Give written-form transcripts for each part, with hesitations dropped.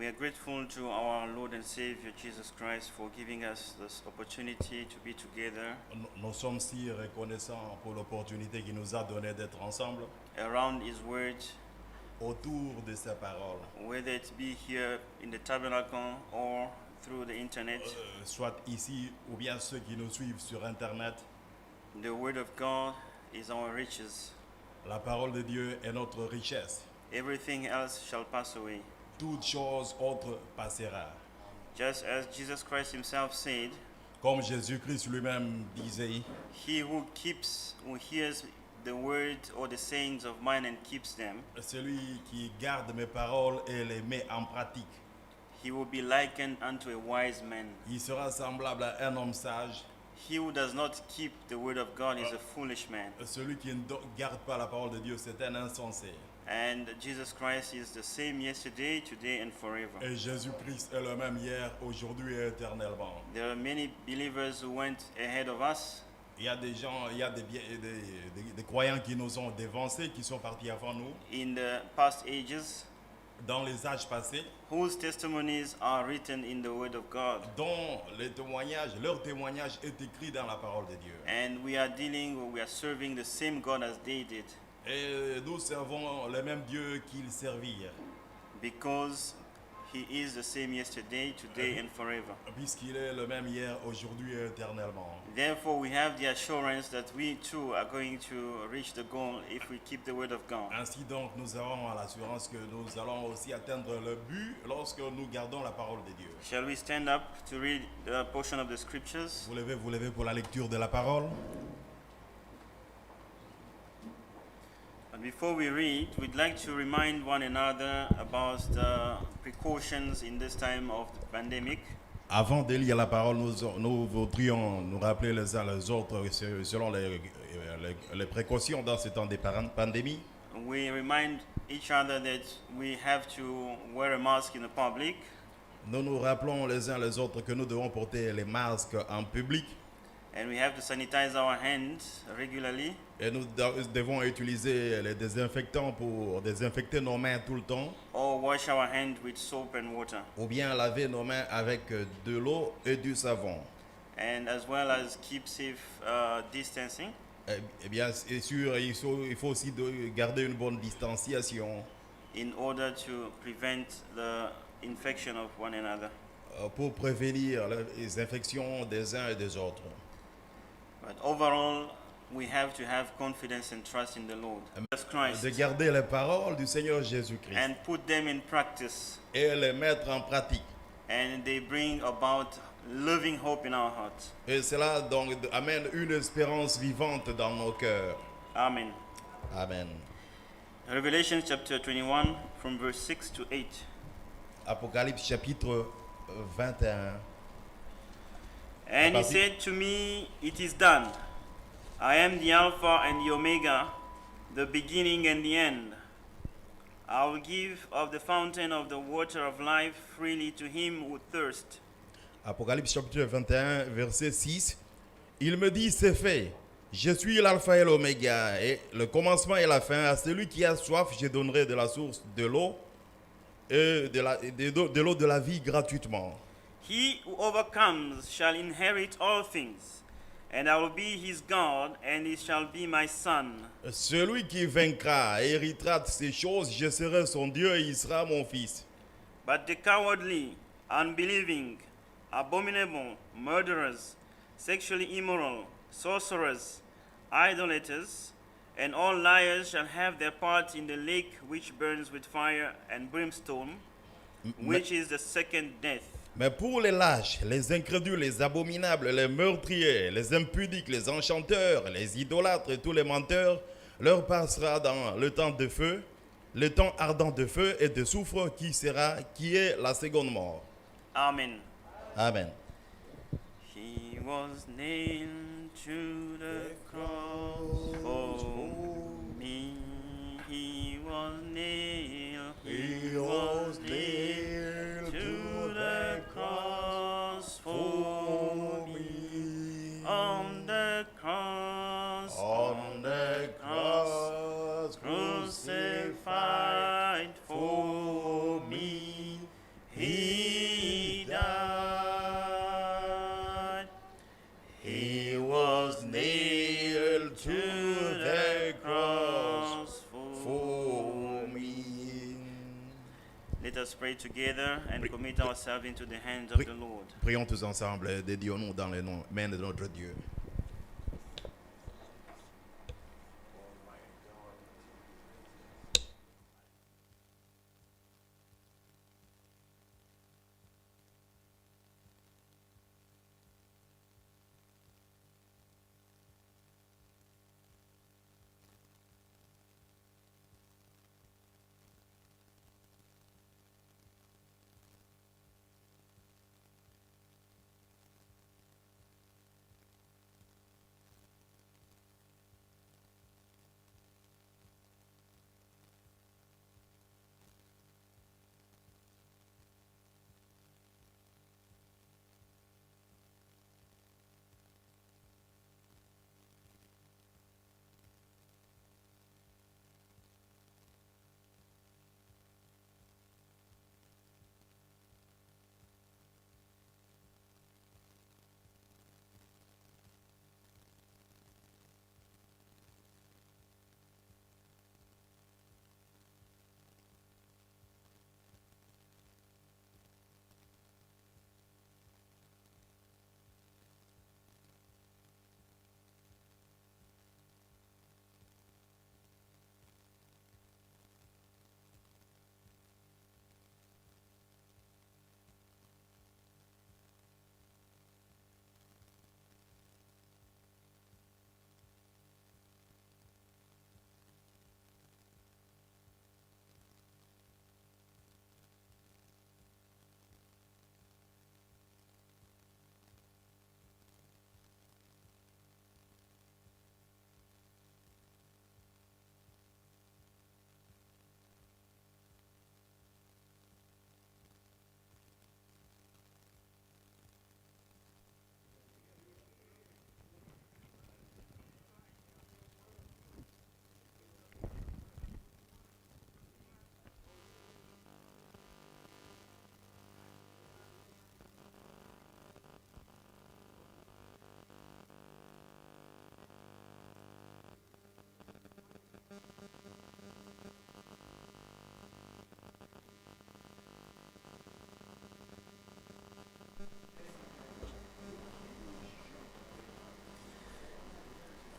We are grateful to our Lord and Savior Jesus Christ for giving us this opportunity to be together Nous sommes si reconnaissants pour l'opportunité qu'il nous a donnée d'être ensemble around His Word, autour de ses paroles, whether it be here in the tabernacle or through the internet. soit ici ou bien ceux qui nous suivent sur Internet. The Word of God is our riches. La parole de Dieu est notre richesse. Everything else shall pass away. Toute chose autre passera. Just as Jesus Christ Himself said, Comme Jésus-Christ lui-même disait, He who hears the word or the sayings of mine and keeps them, celui qui garde mes paroles et les met en pratique, he will be likened unto a wise man. il sera semblable à un homme sage. He who does not keep the word of God is a foolish man. Celui qui ne garde pas la parole de Dieu, c'est un insensé. And Jesus Christ is the same yesterday, today, and forever. Et Jésus-Christ est le même hier, aujourd'hui et éternellement. There are many believers who went ahead of us, Il y a des gens, il y a des croyants qui nous ont dévancés, qui sont partis avant nous, in the past ages, dans les âges passés, whose testimonies are written in the Word of God. dont leur témoignage est écrit dans la parole de Dieu. And we are serving the same God as they did, Et nous servons le même Dieu qu'ils servirent, because He is the same yesterday, today, and forever. puisqu'il est le même hier, aujourd'hui et éternellement. Therefore, we have the assurance that we too are going to reach the goal if we keep the Word of God. Ainsi donc, nous avons l'assurance que nous allons aussi atteindre le but lorsque nous gardons la parole de Dieu. Shall we stand up to read a portion of the scriptures? Vous levez pour la lecture de la parole. But before we read, we'd like to remind one another about the precautions in this time of the pandemic. Avant de lire la parole, nous voudrions nous rappeler les uns les autres selon les précautions dans ce temps de pandémie. We remind each other that we have to wear a mask in the public. Nous nous rappelons les uns les autres que nous devons porter les masques en public And we have to sanitize our hands regularly. et nous devons utiliser les désinfectants pour désinfecter nos mains tout le temps Or wash our hands with soap and water. ou bien laver nos mains avec de l'eau et du savon. And as well as keep safe distancing. Eh bien, c'est sûr, il faut aussi garder une bonne distanciation In order to prevent the infection of one another. pour prévenir les infections des uns et des autres. But overall, we have to have confidence and trust in the Lord Jesus Christ De garder les paroles du Seigneur Jésus-Christ and put them in practice. et les mettre en pratique. And they bring about living hope in our hearts. Et cela donc amène une espérance vivante dans nos cœurs. Amen. Amen. Revelation chapter 21 from verse 6 to 8. Apocalypse chapitre 21. And he said to me, It is done. I am the Alpha and the Omega, the beginning and the end. I will give of the fountain of the water of life freely to him who thirsts. Apocalypse chapitre 21, verset 6. Il me dit, c'est fait. Je suis l'alpha et l'oméga, et le commencement et la fin. À celui qui a soif, je donnerai de la source de l'eau et de l'eau de la vie gratuitement. He who overcomes shall inherit all things, and I will be his God, and he shall be my son. Celui qui vaincra et héritera de ces choses, je serai son Dieu et il sera mon fils. But the cowardly, unbelieving, abominable, murderers, sexually immoral, sorcerers, idolaters, and all liars shall have their part in the lake which burns with fire and brimstone, which is the second death. Mais pour les lâches, les incrédules, les abominables, les meurtriers, les impudiques, les enchanteurs, les idolâtres et tous les menteurs, leur passera dans le temps de feu, le temps ardent de feu et de soufre qui est la seconde mort. Amen. Amen. He was nailed to the cross for me. He was nailed. He was nailed to the cross for me. On the cross. On the cross Crucified for me. us pray together and commit ourselves into the hands of the Lord. Prions tous ensemble, dédions-nous dans les mains de notre Dieu.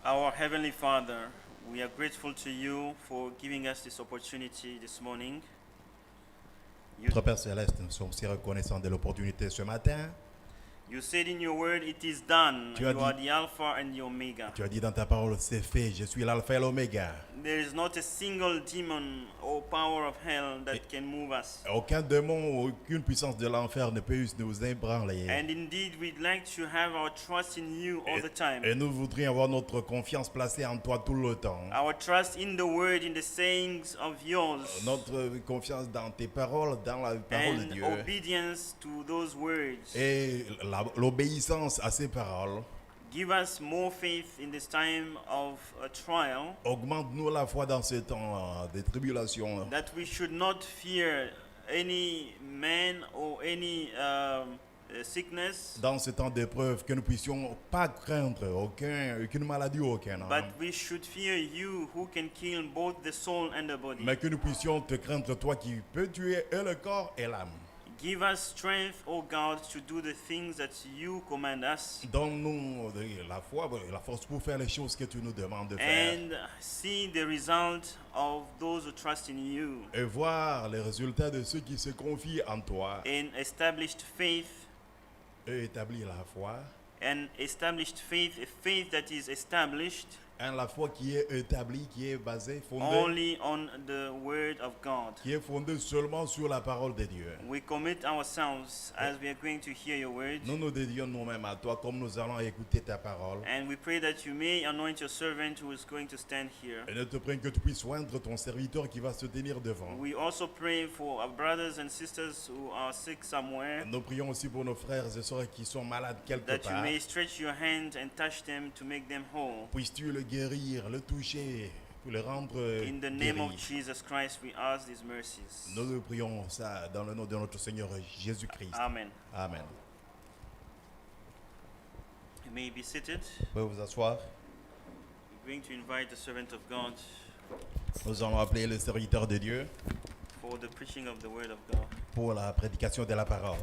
Our Heavenly Father, we are grateful to you for giving us this opportunity this morning. Notre Père Céleste, nous sommes si reconnaissants de l'opportunité ce matin. You said in your word, it is done. Tu as You dit- are the Alpha and the Omega. Tu as dit dans ta parole, c'est fait, je suis l'alpha et l'oméga. There is not a single demon or power of hell that can move us. Aucun démon, aucune puissance de l'enfer ne peut nous ébranler. And indeed, we'd like to have our trust in you all the time. Et nous voudrions avoir notre confiance placée en toi tout le temps. Our trust in the word, in the sayings of yours, Notre confiance dans tes paroles, dans la parole de and Dieu. obedience to those words. Et l'obéissance à ces paroles. Give us more faith in this time of a trial, Augmente-nous la foi dans ce temps de tribulation. that we should not fear any man or any sickness, Dans ce temps d'épreuve, que nous puissions pas craindre aucune maladie ou aucun homme. but we should fear you who can kill both the soul and the body. Mais que nous puissions te craindre, toi qui peux tuer et le corps et l'âme. Give us strength, O God, to do the things that you command us, Donne-nous la foi, la force pour faire les choses que tu nous demandes de faire. and see the result of those who trust in you, Et voir les résultats de ceux qui se confient en toi. in established faith, Et établir la foi. and established faith, a faith that is established La foi qui est établie, qui est basée, fondée, only on the word of God. qui est fondée seulement sur la parole de Dieu. We commit ourselves as we are going to hear your word, Nous nous dédions nous-mêmes à toi comme nous allons écouter ta parole. and we pray that you may anoint your servant who is going to stand here. Et nous te prions que tu puisses joindre ton serviteur qui va se tenir devant. We also pray for our brothers and sisters who are sick somewhere, Nous prions aussi pour nos frères et sœurs qui sont malades quelque that you part. may stretch your hand and touch them to make them whole. Puisses-tu le guérir, le toucher, pour le rendre In the name of guéri. Jesus Christ, we ask these mercies. Nous nous prions ça dans le nom de notre Seigneur Jésus-Christ. Amen. Amen. You may be seated. Vous pouvez vous asseoir. We're going to invite the servant of God Nous allons appeler le serviteur de Dieu for the preaching of the word of God. pour la prédication de la parole.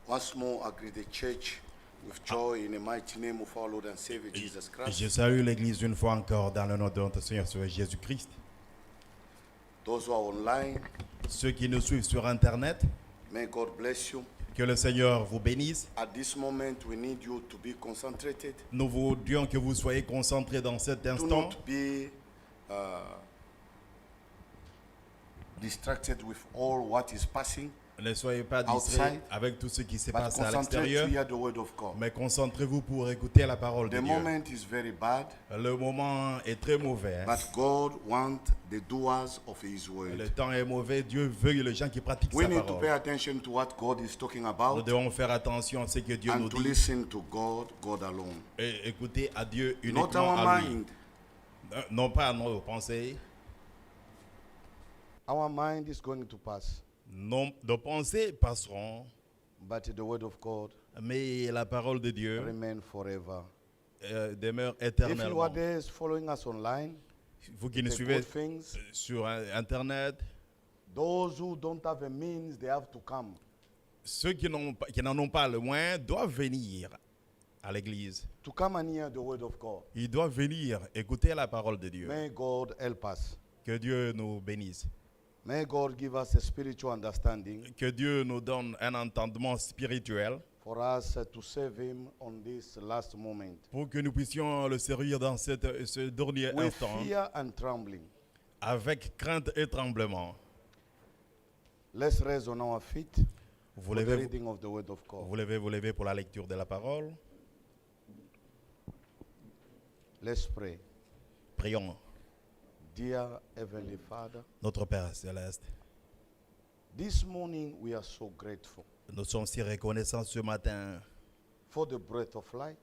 Once more, I greet the church with joy in the mighty name of our Lord and Savior Jesus Christ. Je salue l'Église une fois encore dans le nom de notre Seigneur Jésus-Christ. Those who are online, Ceux qui nous suivent sur Internet, may God bless you. que le Seigneur vous bénisse. At this moment, we need you to be concentrated. Nous vous disons que vous soyez concentrés dans cet Do instant. not be distracted with all what is passing. Ne soyez pas distraits Outside, avec tout ce qui se But passe à concentrate l'extérieur, to hear the word of God. mais concentrez-vous pour écouter la parole de The Dieu. moment is very bad, Le moment est très mauvais. but God wants the doers of His Le word. temps est mauvais. Dieu veut les gens qui pratiquent We sa need to pay parole. attention to what God is talking Nous about devons faire attention à ce que Dieu nous and to dit listen to God, God alone. et écouter à Dieu Not uniquement our à lui. mind. Non pas nos pensées. Our mind is going to pass, Nos pensées passeront, but the word of God mais la parole de Dieu remain forever. demeure If you éternellement. are there following us online, Vous qui nous the suivez good things, sur Internet, those who don't have a means, they have to come. ceux qui n'en ont pas le moins doivent venir à l'église. To come and hear the word of God. Ils doivent venir écouter la parole de Dieu. May God help us. Que Dieu nous bénisse. May God give us a spiritual understanding Que Dieu nous donne un entendement spirituel for us to serve Him on this last moment. pour que nous puissions le servir dans ce dernier With instant fear and trembling. avec crainte et tremblement. Let's raise on our feet Vous for the levez, reading of the word of God. vous levez pour la lecture de la parole. Let's pray. Prions. Dear Heavenly Father, Notre Père céleste, this morning we are so grateful nous sommes si reconnaissants ce matin for the breath of life,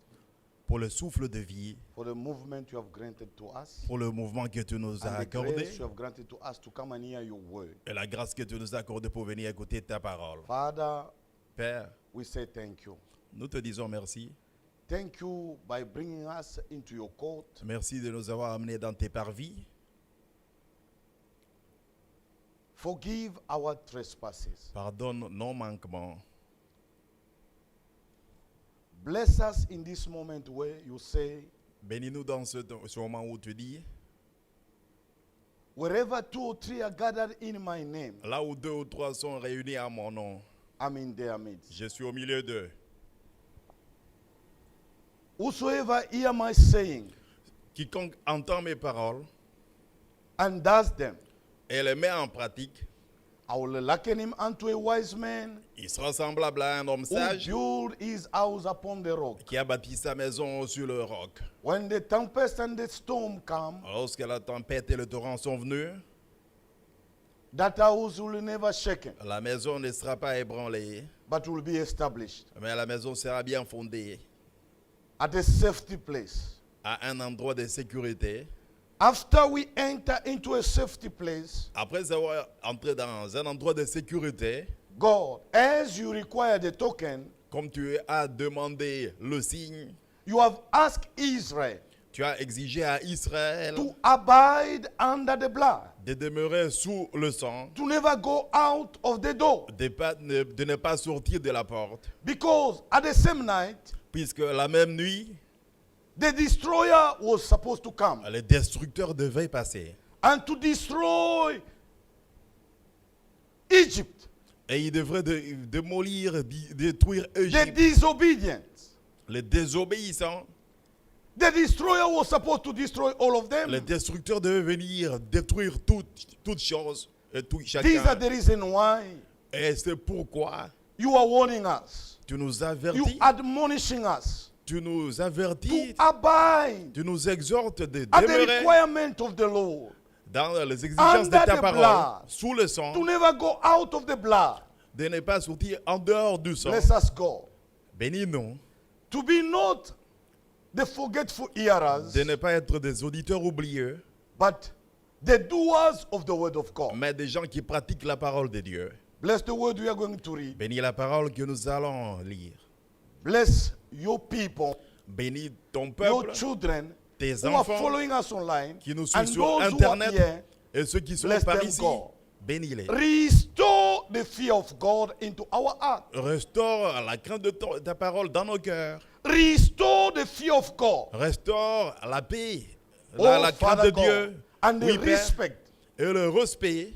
pour le souffle de vie, for the movement you have granted to us, pour le mouvement que tu nous as and the accordé grace you have granted to us to come and hear your word. et la grâce que tu nous as accordée pour venir écouter ta parole. Father, Père, we say thank you. nous te disons merci. Thank you by bringing us into your court. Merci de nous avoir amenés dans tes parvis. Forgive our trespasses. Pardonne nos manquements. Bless us in this moment where you say, Bénis-nous dans ce moment où tu dis, wherever 2 or 3 are gathered in my name, là où 2 ou 3 sont réunis à mon nom, I'm in their midst. je suis au milieu d'eux. Whosoever hear my saying Quiconque entend mes paroles and does them, et les met en pratique, I will liken him unto a wise man il sera semblable à un homme who sage built his house upon the rock. qui a bâti sa maison sur le roc. When the tempest and the storm come, Lorsque la tempête et le torrent sont venus, that house will never shaken, la maison ne sera pas ébranlée, but will be established mais la maison sera bien fondée at a safety place. à un endroit de sécurité. After we enter into a safety place, Après avoir entré dans un endroit de sécurité, God, as you require the token, comme tu as demandé le signe, you have asked Israel tu as exigé à Israël to abide under the blood, de demeurer sous le sang, to never go out of the door. de ne pas sortir de la porte, Because at the same night, puisque la même nuit, the destroyer was supposed to come le destructeur devait passer. and to destroy Egypt, Et il devrait démolir, détruire the Égypte. disobedient. Les désobéissants, The destroyer was supposed to destroy all of le them. destructeur devait venir détruire toutes choses et tout These are chacun. the reason why Et c'est pourquoi you are warning us, tu nous you avertis, admonishing us tu nous to avertis, abide tu nous exhortes de at the demeurer requirement of the Lord. dans les exigences de Under ta the parole, blood. sous le sang, To never go out of the blood. de ne pas sortir en dehors du sang. Bless us, God. Bénis-nous To be not the forgetful hearers, de ne pas être des auditeurs oublieux, but the doers of the word of God. mais des gens qui pratiquent la parole de Dieu. Bless the word we are going to read. Bénis la parole que nous allons lire. Bless your people, Bénis ton your peuple, children tes who are enfants following us online, qui nous and suivent sur those who are Internet here. et ceux qui sont Bless par them, ici. God. Bénis-les. Restore the fear of God into our heart. Restaure la crainte de ta parole dans nos cœurs. Restore the fear of God. Restaure la paix, Oh, la crainte Father de God, Dieu. and the Oui, Père. respect Et le respect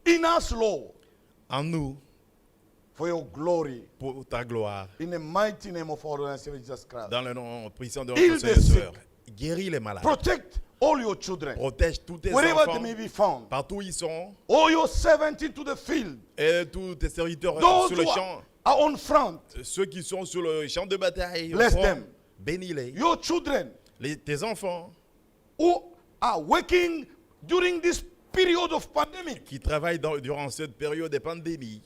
in us, Lord, en nous for your glory. pour ta gloire. In the mighty name of our Lord and Savior Jesus Christ. Dans le nom puissant de Heal notre the Seigneur. sick. Sauveur. Guéris les malades. Protect all your children, Protège tous tes wherever they enfants, may be found. partout où ils sont, All your servants into the field. et tous tes serviteurs Those sur le who champ, are on front. ceux qui sont sur le champ de bataille. au Bless front, them. Bénis-les. Your children Tes enfants who are working during this period of pandemic. qui travaillent durant cette période de pandémie,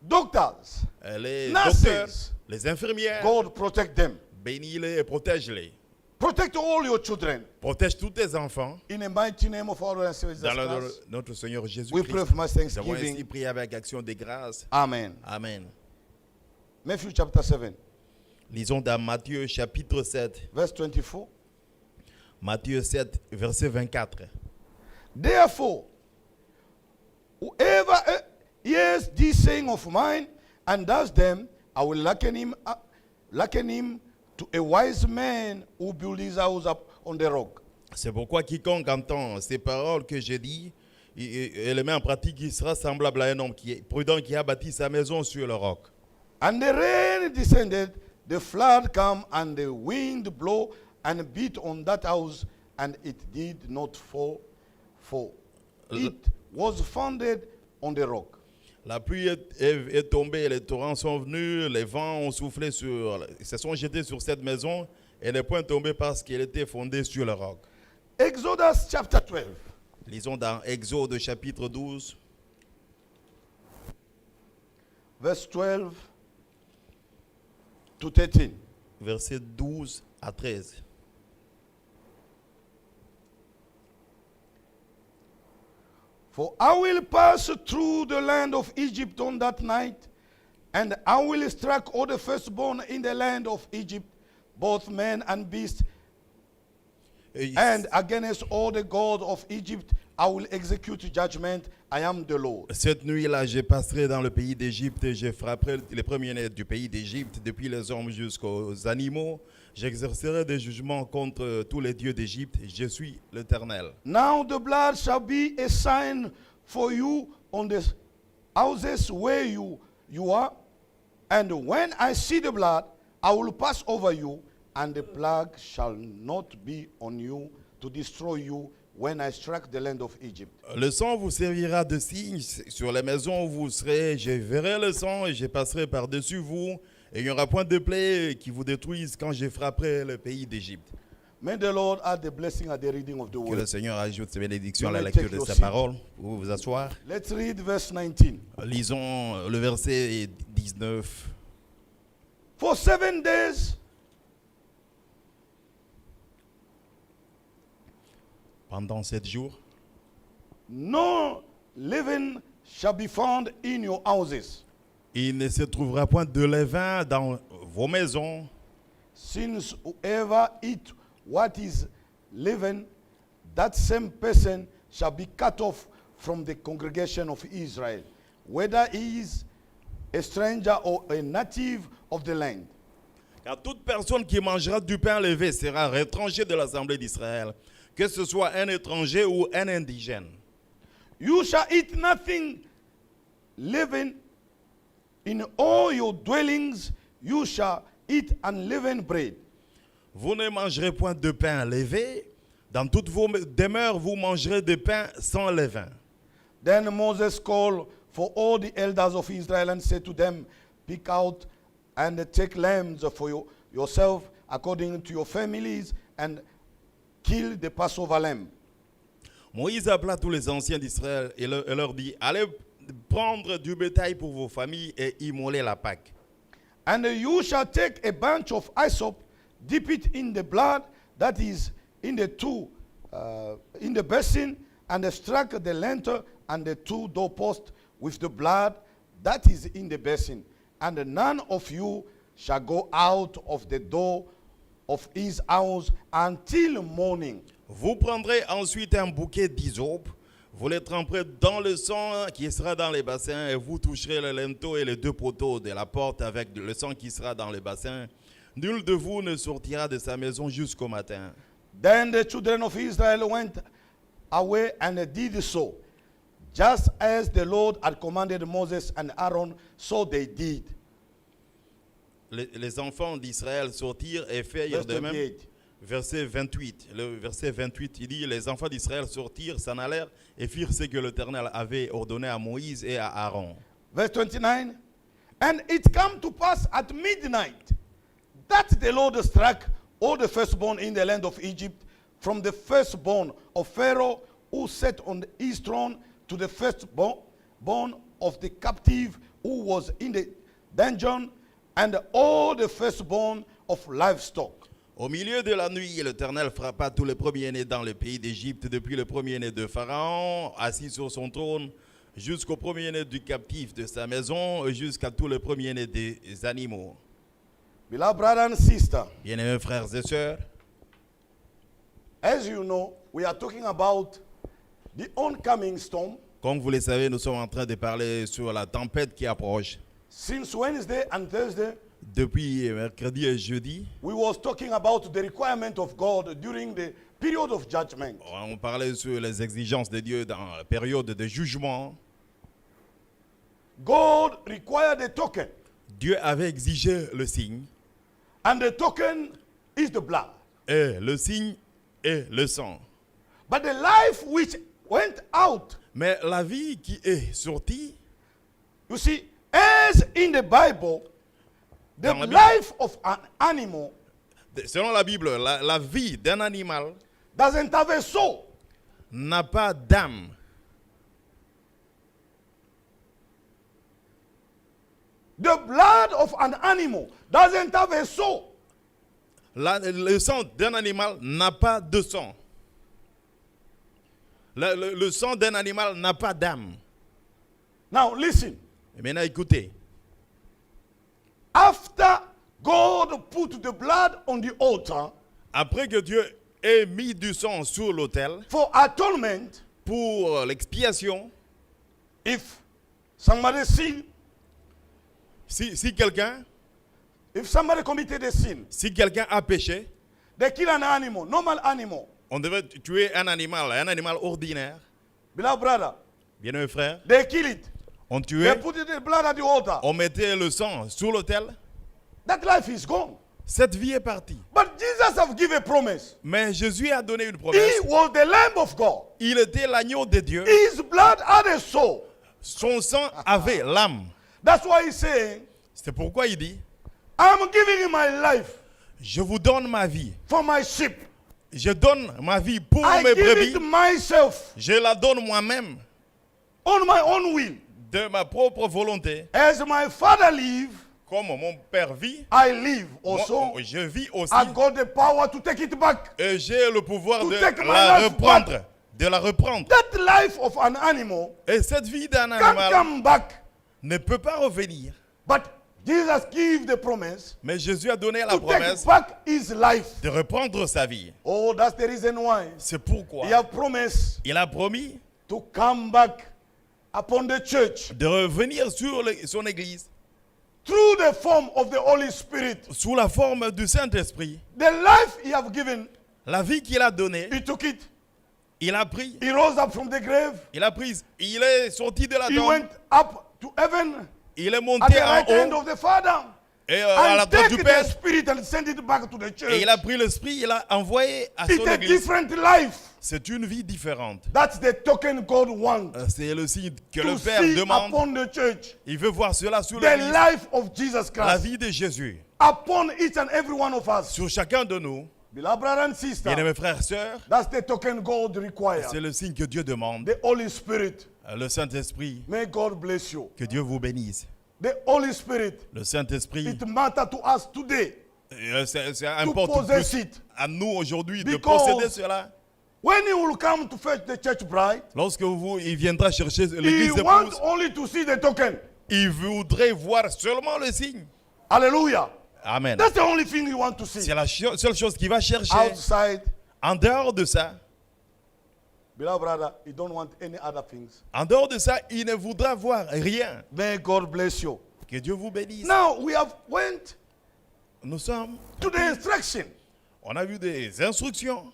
Doctors, les Nurses. docteurs, les infirmières, God protect them. bénis-les et protège-les. Protect all your children. Protège tous tes enfants. In the mighty name of our Lord and Savior Jesus Dans le nom de Christ. notre Seigneur We Jésus-Christ, pray for my nous avons ainsi thanksgiving. prié avec action de grâce. Amen. Amen. Matthew chapter 7, Lisons dans Matthieu chapitre 7. verse 24. Matthieu 7, verset 24. Therefore, whoever hears this saying of mine and does them, I will liken him to a wise man who built his house up on the rock. C'est pourquoi quiconque entend ces paroles que j'ai dit et les met en pratique, il sera semblable à un homme qui est prudent qui a bâti sa maison sur le roc. And the rain descended, the flood came, and the wind blew and beat on that house, and it did not fall, for it was founded on the rock. La pluie est tombée, les torrents sont venus, les vents ont soufflé se sont jetés sur cette maison et n'est point tombée parce qu'elle était fondée sur le roc. Exodus chapter 12, Lisons dans Exode chapitre 12, verse 12 to 13. versets 12 à 13. For I will pass through the land of Egypt on that night, and I will strike all the firstborn in the land of Egypt, both men and beasts, Et and against all the gods of Egypt I will execute judgment. I am the Lord. cette nuit-là, je passerai dans le pays d'Égypte et je frapperai les premiers-nés du pays d'Égypte, depuis les hommes jusqu'aux animaux. J'exercerai des jugements contre tous les dieux d'Égypte. Je suis l'Éternel. Now the blood shall be a sign for you on the houses where you are, and when I see the blood, I will pass over you, and the plague shall not be on you to destroy you when I strike the land of Egypt. Le sang vous servira de signe sur les maisons où vous serez. Je verrai le sang et je passerai par-dessus vous. Et il n'y aura point de plaie qui vous détruise quand je frapperai le pays d'Égypte. May the Lord add the blessing at the reading of the Que le word. Seigneur ajoute ses bénédictions à la You may lecture take de your sa seat. parole. Vous vous asseoir. Let's read verse 19. Lisons le verset 19. For 7 days Pendant 7 jours, no leaven shall be found in your houses. il ne se trouvera point de levain dans vos maisons. Since whoever eat what is leaven, that same person shall be cut off from the congregation of Israel, whether he is a stranger or a native of the land. Car toute personne qui mangera du pain levé sera étranger de l'assemblée d'Israël, que ce soit un étranger ou un indigène. You shall eat nothing leaven in all your dwellings. You shall eat unleavened bread. Vous ne mangerez point de pain levé. Dans toutes vos demeures, vous mangerez de pain sans levain. Then Moses called for all the elders of Israel and said to them, pick out and take lambs for yourself according to your families and kill the Passover lamb. Moïse appela tous les anciens d'Israël et leur dit, allez prendre du bétail pour vos familles et immoler la Pâque. And you shall take a bunch of hyssop, dip it in the blood that is in the basin, and strike the lintel and the two doorposts with the blood that is in the basin. And none of you shall go out of the door of his house until morning. Vous prendrez ensuite un bouquet d'hysope, vous les tremperez dans le sang qui sera dans les bassins et vous toucherez le linteau et les deux poteaux de la porte avec le sang qui sera dans les bassins. Nul de vous ne sortira de sa maison jusqu'au matin. Then the children of Israel went away and did so. Just as the Lord had commanded Moses and Aaron, so they did. Les enfants d'Israël sortirent et firent Verse de même. 28. Verset 28. Le verset 28, il dit, les enfants d'Israël sortirent, s'en allèrent et firent ce que l'Éternel avait ordonné à Moïse et à Aaron. Verse 29. And it came to pass at midnight that the Lord struck all the firstborn in the land of Egypt, from the firstborn of Pharaoh who sat on his throne to the firstborn of the captive who was in the dungeon, and all the firstborn of livestock. Au milieu de la nuit, l'Éternel frappa tous les premiers-nés dans le pays d'Égypte, depuis le premier-né de Pharaon, assis sur son trône, jusqu'au premier-né du captif de sa maison, jusqu'à tous les premiers-nés des animaux. Beloved brothers and sisters, Bien-aimés frères et sœurs, as you know, we are talking about the oncoming storm. comme vous le savez, nous sommes en train de parler sur la tempête qui approche. Since Wednesday and Thursday, Depuis mercredi et jeudi, we was talking about the requirement of God during the period of judgment. on parlait sur les exigences de Dieu dans la période de jugement. God required a token, Dieu avait exigé le signe, and the token is the blood. et le signe est le sang. But the life which went out, Mais la vie qui est sortie, you see, as in the Bible, the Dans la Bible. life of an animal selon la Bible, la vie d'un animal doesn't have a soul. n'a pas d'âme. The blood of an animal doesn't have a soul. Le sang d'un animal n'a pas de sang. Le sang d'un animal n'a pas d'âme. Now listen. Et maintenant, écoutez. After God put the blood on the altar Après que Dieu ait mis du sang sur l'autel for atonement, pour l'expiation, if somebody sin, si quelqu'un committed a sin, a péché, they kill an animal, normal animal. on devait tuer un animal ordinaire. Beloved brother, Bien mes frères, they kill it. on They tuait, put the blood at the altar. on mettait le sang sur l'autel. That life is gone. Cette vie est partie. But Jesus have given a promise. Mais Jésus a donné une He promesse. was the Lamb of God. Il était l'agneau de Dieu. His blood had a soul. Son sang avait l'âme. That's why he's saying, C'est pourquoi il dit, I'm giving you my life je vous donne ma vie. for my sheep. Je donne ma vie pour I mes give brebis. it myself Je la donne moi-même on my own will. de ma propre volonté. As my father live, Comme mon père vit, I live moi, also. je vis aussi. I got the power to take it back. Et j'ai le pouvoir To de take my la life reprendre. De la reprendre. That life of an animal Et cette vie d'un can animal come back. ne peut pas revenir. But Jesus gave the promise Mais Jésus a donné la to take promesse back his life. de reprendre sa vie. Oh, that's the reason why C'est pourquoi he have promised il a promis to come back upon the church de revenir sur son église through the form of the Holy Spirit. sous la forme du Saint-Esprit. The life he have given, La vie qu'il a donnée, he took it. il a pris. He rose up from the grave. Il a pris. Il est sorti de la He tombe. went up to heaven Il est at monté the en right hand haut. of the Father. Et à la And droite take du the Père. Spirit and send it back to the church. Et il a pris l'Esprit, il a envoyé à It's son a église. different life. C'est une vie différente. That's the token God wants C'est le signe que le to Père see demande. upon the church. Il veut voir cela sur The l'église. life of Jesus La Christ vie de Jésus. upon each and every one of us. Sur chacun de nous. Beloved brother and sister, Bien-aimés frères et sœurs, that's the token God requires. c'est le signe que Dieu demande. The Holy Spirit. Le Saint-Esprit, May God bless you. que Dieu vous bénisse. The Holy Spirit. Le Saint-Esprit, It matters to us today. c'est To important possess plus it. à nous aujourd'hui de Because posséder cela. When he will come to fetch the church bride, Lorsque il viendra chercher he l'église wants épouse, only to see the token. il voudrait voir seulement le signe. Hallelujah. Amen. That's the only thing he wants to see. C'est la seule chose qu'il va chercher. Outside, En dehors de ça, beloved brother, he don't want any other things. en dehors de ça, il ne voudra voir rien. May God bless you. Que Dieu vous bénisse. Now we have went Nous sommes, to the instruction. on a vu des instructions.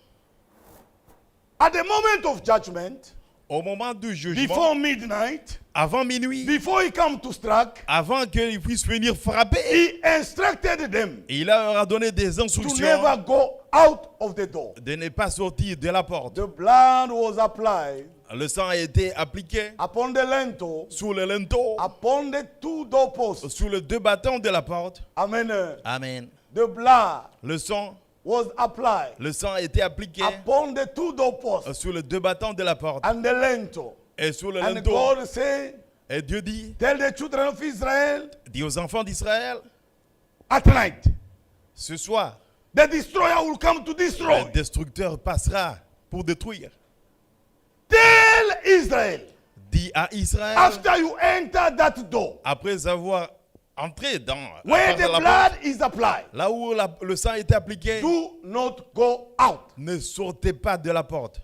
At the moment of judgment, Au moment du jugement, before midnight, avant minuit, before he come to strike, avant qu'il puisse venir frapper, he instructed them il leur a donné des to instructions never go out of the door. de ne pas sortir de la porte. The blood was applied Le sang a été appliqué upon the lintel, sous le linteau, upon the two doorposts. sous les deux battants de la porte. Amen. Amen. The blood Le sang, was applied le sang a été appliqué upon the two doorposts sous les deux battants de la porte and the lintel. et sous le And linteau. God said, Et Dieu dit, tell the children of Israel dit aux enfants d'Israël, at night, ce soir, the destroyer will come to le destroy. destructeur passera pour détruire. Tell Israel, Dit à Israël, after you enter that door, après avoir entré dans where par the la blood porte, is applied, là où le sang a été appliqué, do not go out. ne sortez pas de la porte.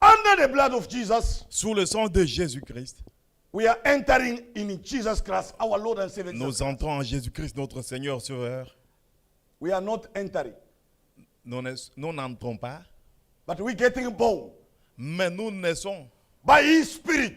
Under the blood of Jesus, Sous le sang de Jésus-Christ, we are entering in Jesus Christ, our Lord and Savior. nous entrons en Jésus-Christ, notre Seigneur Sauveur. We are not entering, Nous n'entrons pas, but we're getting born mais nous naissons by His Spirit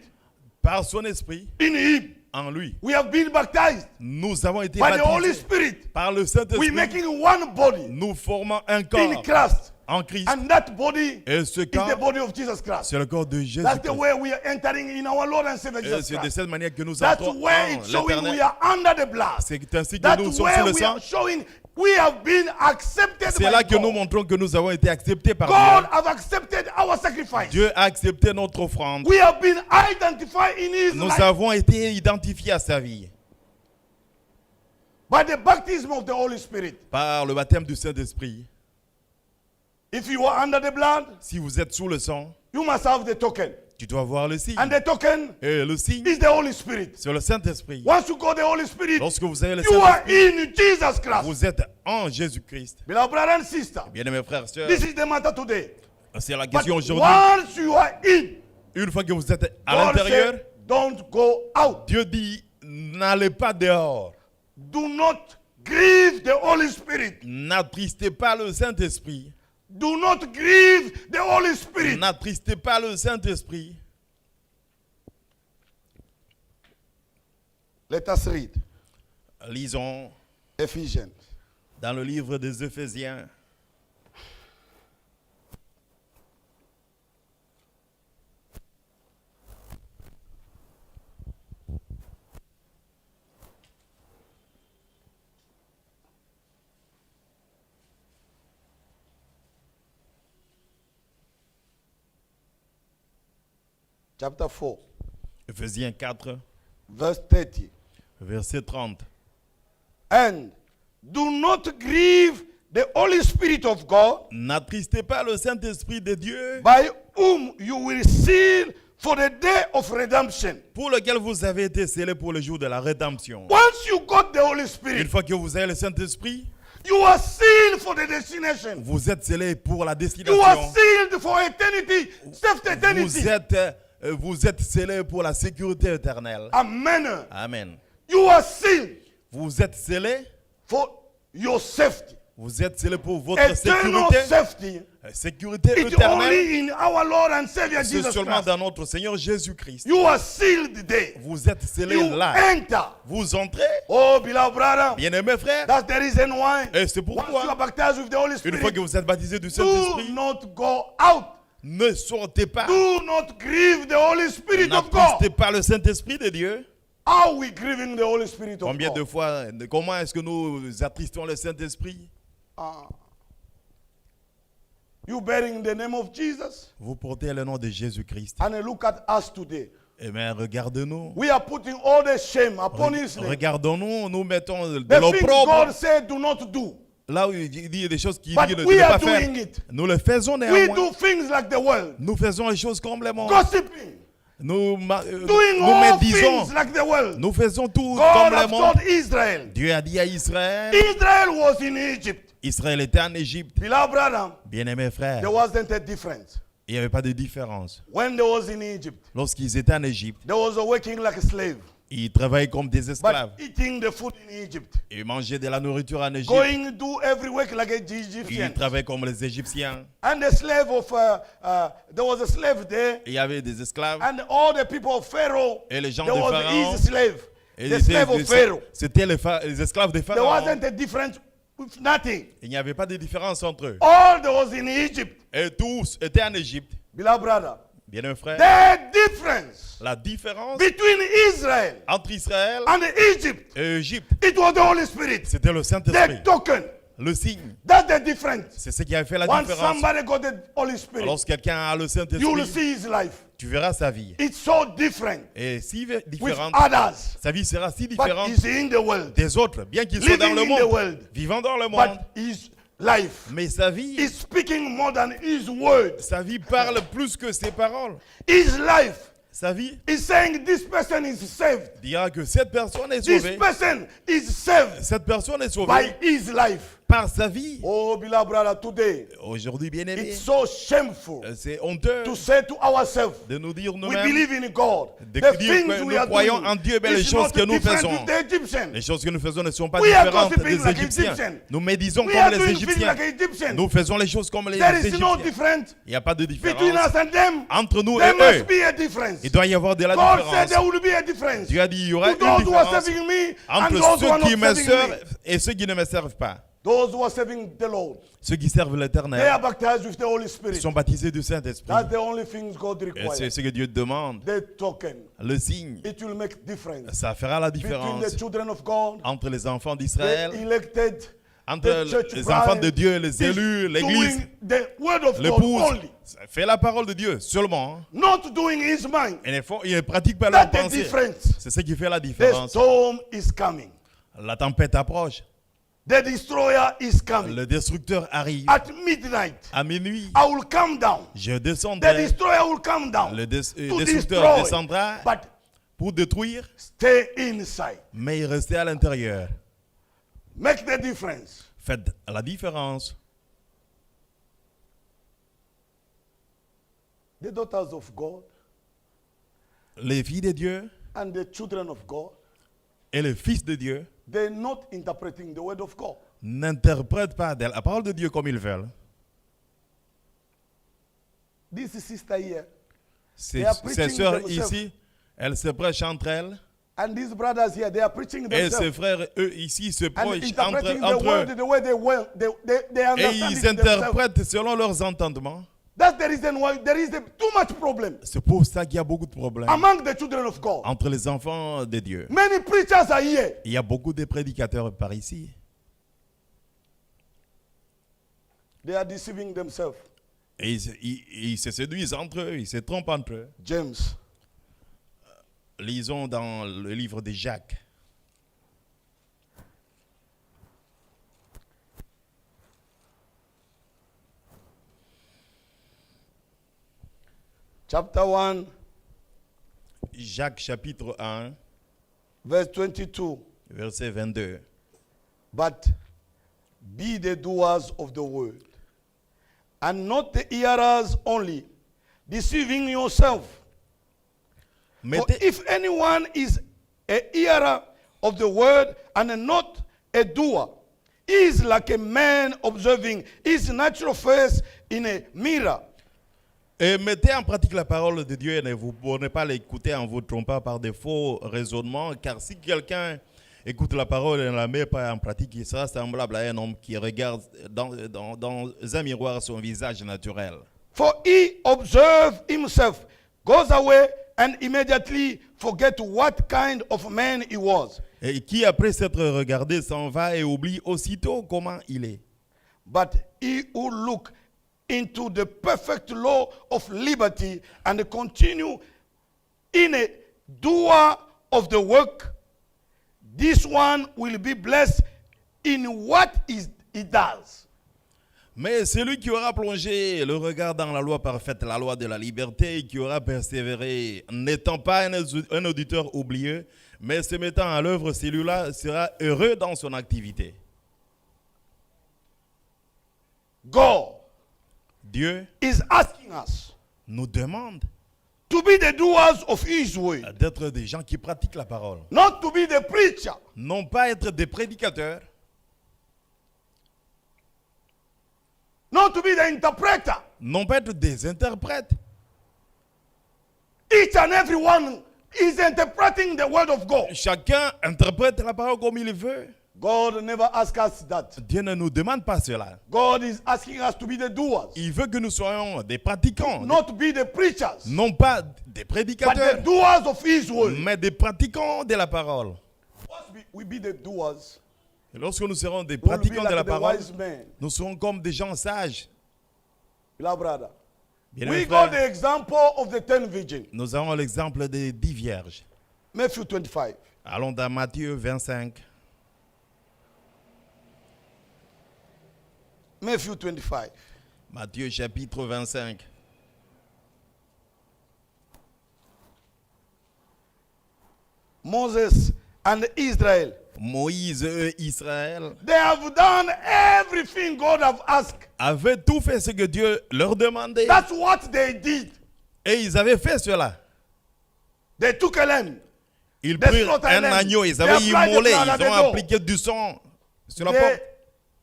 par son esprit in Him. en lui. We have been baptized Nous avons été by the Holy baptisés Spirit. par le We're Saint-Esprit. making one body Nous formons un in corps Christ, en Christ. and that body Et ce is the corps, body of Jesus Christ. c'est le corps de That's the Jésus-Christ. way we are entering in our Lord and Savior Et Jesus c'est de Christ. cette manière que nous That's entrons where en it's showing we l'éternel. are under the blood. C'est ainsi que That's nous sommes where sous le we sang. are showing we have been accepted C'est by là que nous God. montrons que nous avons été acceptés par God Dieu. have accepted our sacrifice. Dieu a accepté notre offrande. We have been identified in His Nous life avons été identifiés à sa vie by the baptism of the Holy Spirit. par le baptême du Saint-Esprit. If you are under the blood, Si vous êtes sous le sang, you must have the token. tu dois avoir le signe. And the token Et le signe, is the Holy Spirit. c'est le Saint-Esprit. Once you got the Holy Spirit, Lorsque vous avez le you are Saint-Esprit, in Jesus Christ. vous êtes en Jésus-Christ. Beloved brother and sister, Bien-aimés frères et sœurs, this is the matter today. c'est la But question aujourd'hui. once you are in, Une fois que vous êtes à God l'intérieur, said, don't go out. Dieu dit, n'allez pas dehors. Do not grieve the Holy Spirit. N'attristez pas le Saint-Esprit. Do not grieve the Holy Spirit. N'attristez pas le Saint-Esprit. Let us read Lisons Ephesians. dans le livre des Éphésiens, Chapter 4, Éphésiens 4, verse 30. verset 30. And do not grieve the Holy Spirit of God, N'attristez pas le Saint-Esprit de Dieu, by whom you will seal for the day of redemption. pour lequel vous avez été scellés pour le jour de la rédemption. Once you got the Holy Une Spirit, fois que vous avez le Saint-Esprit, you are sealed for the destination. vous êtes scellés pour la You are destination. sealed for eternity, safe eternity. Vous êtes scellés pour la sécurité éternelle. Amen. Amen. You are sealed Vous êtes scellés, for your safety. vous êtes scellés pour votre Eternal sécurité. safety. Sécurité It's éternelle, only in our Lord and Savior c'est Jesus seulement Christ. dans notre Seigneur Jésus-Christ. You are sealed there. Vous êtes scellés You là. enter. Vous entrez, Oh, beloved brother. bien-aimés frères, That's the reason why. et c'est Once you are pourquoi, baptized with the Holy une fois que Spirit, vous êtes baptisés du do Saint-Esprit, not go out. ne sortez pas. Do not grieve the Holy Spirit of God. N'attristez pas le Saint-Esprit de Dieu. Are we grieving the Holy Spirit of Combien de God? fois, comment est-ce que nous attristons le Saint-Esprit? You bearing the name of Jesus? Vous portez le nom de Jésus-Christ. And look at us today. Eh bien, regardez-nous. We are putting all the shame upon His name. Regardons-nous, nous mettons de The things l'opprobre. God said do not do. Là où il dit des choses qu'il But dit de we ne are pas faire. doing it. Nous le faisons We néanmoins. do things like the world. Nous faisons les choses comme le monde. Gossiping. Nous Doing nous all médisons. things like the world. Nous faisons tout God comme le has monde. told Israel. Dieu a dit à Israël. Israel was in Egypt. Israël était en Égypte. Beloved brother, Bien-aimés frères, there wasn't a difference. il n'y avait pas de différence. When they was in Egypt, Lorsqu'ils étaient en Égypte, they was working like a slave. ils travaillaient comme des esclaves. But eating the food in Egypt. Ils mangeaient de la nourriture en Égypte. Going do every work like a Ils Egyptian. travaillaient comme les Égyptiens. And the slave of, there was a slave there. Il y avait des esclaves. And all the people of Pharaoh, Et les gens there de was Pharaon. his slave. Et The slave of Pharaoh. C'était les esclaves de There Pharaon. wasn't a difference with nothing. Il n'y avait pas de différence entre eux. All that was in Egypt. Et tous étaient en Égypte. Beloved brother, Bien un frère. the difference La différence between Israel entre Israël and Egypt, et Égypte, it was the Holy Spirit. c'était le Saint-Esprit. The token. Le signe. That's the difference. C'est ce qui a fait la Once différence. somebody got the Holy Spirit, Lorsque quelqu'un a le you will Saint-Esprit, see his life. tu verras sa vie. It's so different Et si with différente, others. sa vie sera si But différente he's in the world. des autres, bien qu'il soit dans Living le in the monde, world. vivant dans le monde. But his life Mais sa vie, is speaking more than his words. sa vie parle plus que ses paroles. His life Sa vie is saying this person is saved. dira que cette personne est This sauvée. person is saved Cette personne est by sauvée his life. par sa vie. Oh, beloved brother, today Aujourd'hui, bien aimé, it's so shameful c'est honteux to say to ourselves, de nous dire we nous-mêmes, believe in God. de The dire things que we nous are croyons doing en Dieu, mais les is choses not que nous different faisons, with the Egyptians. les choses que nous faisons ne sont pas We are différentes gossiping des like Égyptiens. Egyptians. Nous médisons We comme are les doing things Égyptiens. like Egyptians. Nous faisons les choses comme les There is no Égyptiens. difference Il n'y a pas de between différence us and them. entre nous There et must eux. be a difference. Il doit y avoir de la God said there différence. will be a difference. Dieu a dit il y aura To une those who are différence serving me and entre those who are ceux qui not me serving servent me. et ceux qui ne me servent pas. Those who are serving the Lord, Ceux qui servent they l'Éternel are baptized with the Holy Spirit. sont baptisés du Saint-Esprit. That's the only thing God Et requires. c'est ce que Dieu demande. The token. Le signe, It will make difference ça fera la between différence the children of God, entre les enfants the d'Israël, elected, entre the church les enfants de bride, Dieu, les élus, is l'Église, doing the word of God l'épouse. only, Fais la parole de Dieu seulement. Hein. not doing his mind. Il ne pratique pas leur That's the pensée. difference. C'est ce qui fait la The différence. storm is coming. La tempête approche. The destroyer is coming. Le destructeur arrive. At midnight, À minuit, I will come down. je The descendrai. destroyer will come down Le to destructeur destroy. descendra But pour détruire, stay inside. mais restez à l'intérieur. Make the difference. Faites la différence. The daughters of God Les filles de Dieu and the children of God, et les fils de Dieu they're not interpreting the word of God. n'interprètent pas la parole de Dieu comme ils veulent. This sister here Ces They are preaching sœurs themselves. ici, elles se prêchent entre elles. and these brothers here, they are preaching Et ces themselves frères, eux, ici, se and prêchent interpreting the entre word eux. the way they will. They Et understand ils it themselves. interprètent selon leurs entendements. That's the reason why there is too much problem C'est pour ça qu'il y a beaucoup de problèmes among the children of God. entre les enfants de Dieu. Many preachers are here. Il y a beaucoup de prédicateurs par ici. They are deceiving themselves. Et ils se séduisent entre eux, ils se trompent entre eux. James Lisons dans le livre de Jacques. chapter 1, Jacques chapitre 1, verse 22. verset 22. But be the doers of the word, and not the hearers only, deceiving yourself. For Mettez, if anyone is a hearer of the word and not a doer, he is like a man observing his natural face in a mirror. et mettez en pratique la parole de Dieu et ne vous ne pas l'écouter en vous trompant par des faux raisonnements, car si quelqu'un écoute la parole et ne la met pas en pratique, il sera semblable à un homme qui regarde dans un miroir son visage naturel. For he observes himself, goes away, and immediately forget what kind of man he was. Et qui, après s'être regardé, s'en va et oublie aussitôt comment il est. But he who look into the perfect law of liberty and continue in a doer of the work, this one will be blessed in what he does. Mais celui qui aura plongé le regard dans la loi parfaite, la loi de la liberté, et qui aura persévéré, n'étant pas un auditeur oublieux, mais se mettant à l'œuvre, celui-là sera heureux dans son activité. God Dieu is asking us nous demande to be the doers of his way, d'être des gens qui pratiquent la parole. not to be the preacher. Non pas être des prédicateurs, Not to be the interpreter. non pas être des interprètes. Each and every one is interpreting the word of God. Chacun interprète la parole comme il veut. God never asks us that. Dieu ne nous demande pas cela. God is asking us to be the doers, Il veut que nous soyons des pratiquants, not to be the preachers, non pas des but prédicateurs, the doers of his word. mais des pratiquants de la parole. Once we be the doers, Et lorsque nous serons des we will be pratiquants de la like the parole, wise men. nous serons comme des gens sages. Beloved brother, Bien-aimés we got the frères, example of the 10 virgins. nous avons l'exemple des 10 vierges. Matthew 25. Allons dans Matthieu 25. Matthew 25. Matthieu chapitre 25. Moses and Israel, Moïse et Israël they have done everything God have asked. avaient tout fait ce que Dieu leur demandait. That's what they did. Et ils avaient fait cela. They took a lamb. Ils They prirent slaughtered un lamb. agneau, ils They avaient applied the immolé, blood at ils ont the door. appliqué du sang sur la They porte.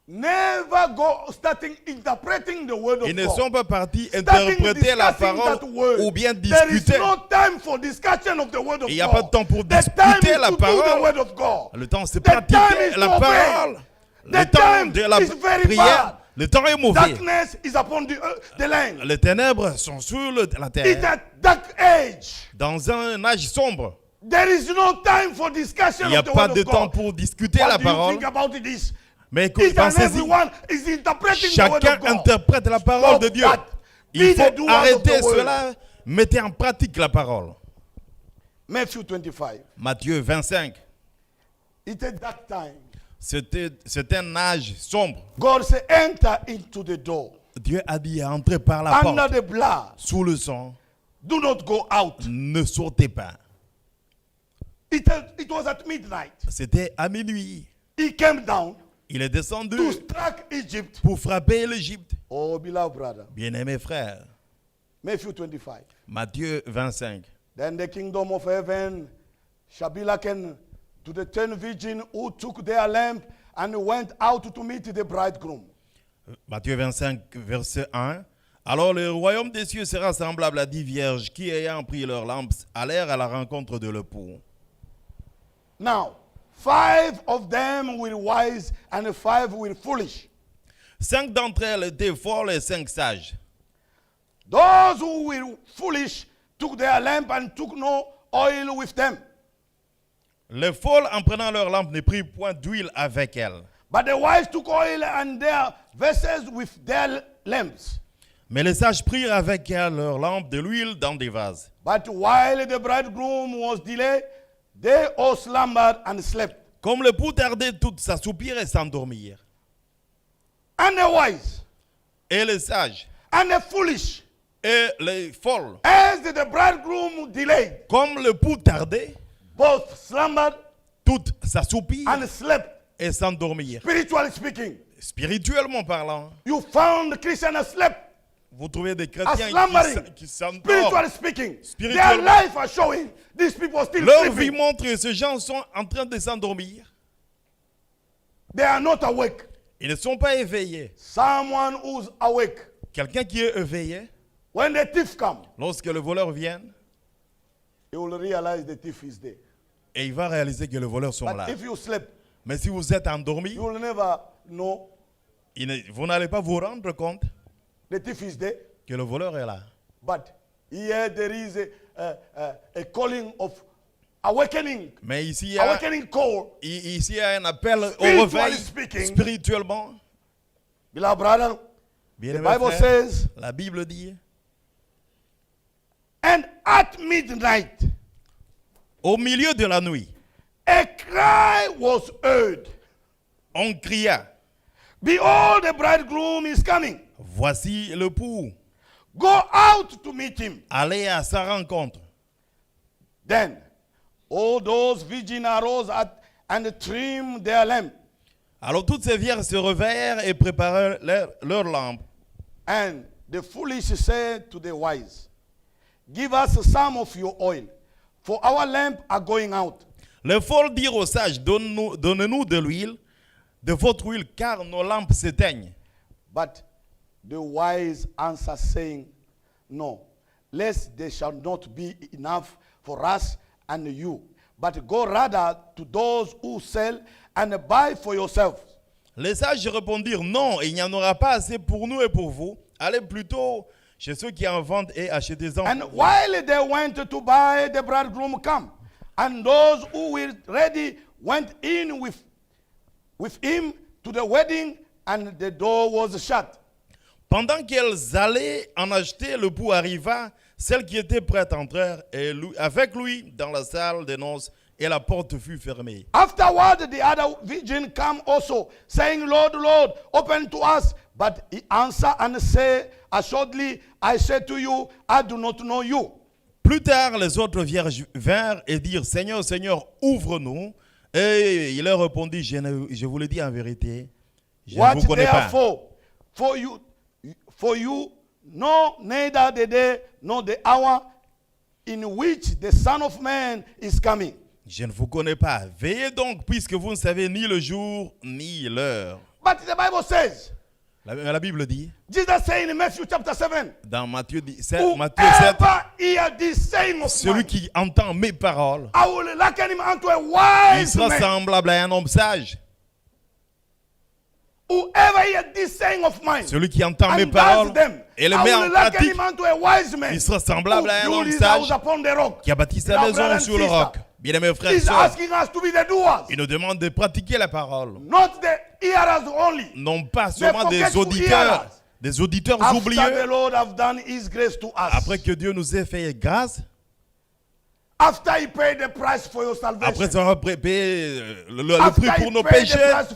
never go starting interpreting the word of Ils ne God. sont pas partis Starting interpréter la discussing parole that word. ou bien There is discuter. no time for discussion of the word of Il n'y a God. pas de temps pour The time discuter is la to do the parole. word of God. Le temps, c'est The time pratiquer is la to parole. obey. Le The temps time de la is very prière, bad. le temps est mauvais. Darkness is upon the land. Les ténèbres sont sur la It's terre. a dark age. Dans un âge sombre, There is no time for discussion il n'y a of the pas word de of temps God. pour discuter What la do you parole. think about this? Mais Each and pensez-y, everyone is interpreting the word chacun of God. interprète la parole Stop de Dieu. that. Il Be the faut doers of arrêter the word. cela. Mettez en pratique la parole. Matthew 25. Matthieu 25. It's a dark time. C'est un âge sombre. God said, enter into the door. Dieu a dit entrez par la Under porte. the blood. Sous le sang, Do not go out. ne sautez pas. It was at midnight. C'était à minuit. He came down Il est descendu to strike Egypt. pour frapper l'Égypte. Oh, beloved brother. Bien-aimés frères, Matthew 25. Matthieu 25. Then the kingdom of heaven shall be likened to the 10 virgins who took their lamp and went out to meet the bridegroom. Matthieu 25, verset 1. Alors le royaume des cieux sera semblable à 10 vierges qui, ayant pris leurs lampes, allèrent à la rencontre de l'époux. Now, 5 of them were wise and 5 were foolish. 5 d'entre elles étaient folles et 5 sages. Those who were foolish took their lamp and took no oil with them. Les folles, en prenant leurs lampes, ne prirent point d'huile avec elles. But the wise took oil and their vessels with their lamps. Mais les sages prirent avec elles leurs lampes de l'huile dans des vases. But while the bridegroom was delayed, they all slumbered and slept. Comme l'époux tardait, toutes s'assoupirent et s'endormirent. And the wise Et les sages and the foolish, et les folles, as the bridegroom delayed, comme l'époux tardait, both slumbered toutes s'assoupirent and slept. et s'endormirent. Spiritually speaking, Spirituellement parlant, you found Christians asleep. vous trouvez des As chrétiens slumbering. qui s'endorment. Spiritually speaking, their Spirituellement. life are showing these people still Leur vie sleeping. montre que ces gens sont en train de s'endormir. They are not awake. Ils ne sont pas éveillés. Someone who's awake. Quelqu'un qui est éveillé, When the thief come, lorsque le voleur vient, he will realize the thief is there. et il va réaliser que les voleurs sont là. But if you sleep, Mais si vous êtes endormi, you will never know vous n'allez pas vous rendre compte the thief is there. que le voleur est là. But here there is a calling of awakening, Mais ici, il y a, awakening call. ici, il y a un appel au Spiritually réveil speaking, spirituellement. Beloved brother, Bien the aimé Bible frère, says, la Bible dit, and at midnight, au milieu de la nuit, a cry was heard. on cria, Behold, the bridegroom is coming. voici le pou, Go out to meet him. allez à sa rencontre. Then all those virgins arose and trimmed their lamp. Alors toutes ces vierges se réveillèrent et préparèrent leur lampe. And the foolish said to the wise, give us some of your oil, for our lamp are going out. Les folles dirent aux sages, donnez-nous de l'huile, de votre huile, car nos lampes s'éteignent. But the wise answered, saying, no, lest there shall not be enough for us and you, but go rather to those who sell and buy for yourselves. Les sages répondirent, non, il n'y en aura pas assez pour nous et pour vous. Allez plutôt chez ceux qui en vendent et achetez-en. And while they went to buy, the bridegroom come, and those who were ready went in with him to the wedding, and the door was shut. Pendant qu'elles allaient en acheter, le pou arriva. Celles qui étaient prêtes entrèrent avec lui dans la salle des noces et la porte fut fermée. Afterward, the other virgin come also, saying, Lord, Lord, open to us. But he answered and said, assuredly, I say to you, I do not know you. Plus tard, les autres vierges vinrent et dirent, Seigneur, Seigneur, ouvre-nous. Et il leur répondit, je vous le dis en vérité, je ne What vous connais pas. therefore, for you know neither the day nor the hour in which the Son of Man is coming. Je ne vous connais pas. Veillez donc, puisque vous ne savez ni le jour ni l'heure. But the Bible says, La Bible dit, Jesus said in Matthew chapter 7, dans Matthieu 7, whoever hear this saying of celui mine, qui entend mes paroles, I will liken him unto a il wise sera man. semblable à un homme sage. Whoever hear this saying of mine Celui qui entend mes and paroles does them, et les I met will en liken pratique, him unto a wise man il sera semblable à un who homme built his house sage upon the rock. qui a bâti sa Now, maison brother and sur le sister, roc. Bien-aimés frères et He's sœurs, asking us to be the doers, il nous demande de pratiquer la parole. not the hearers only. Non pas seulement des forgetful auditeurs, hearers. des auditeurs After the oublieux. Lord have done his grace to us, Après que Dieu nous ait fait grâce, after he paid the price for your salvation, après avoir payé le after prix he pour nos paid the péchés, price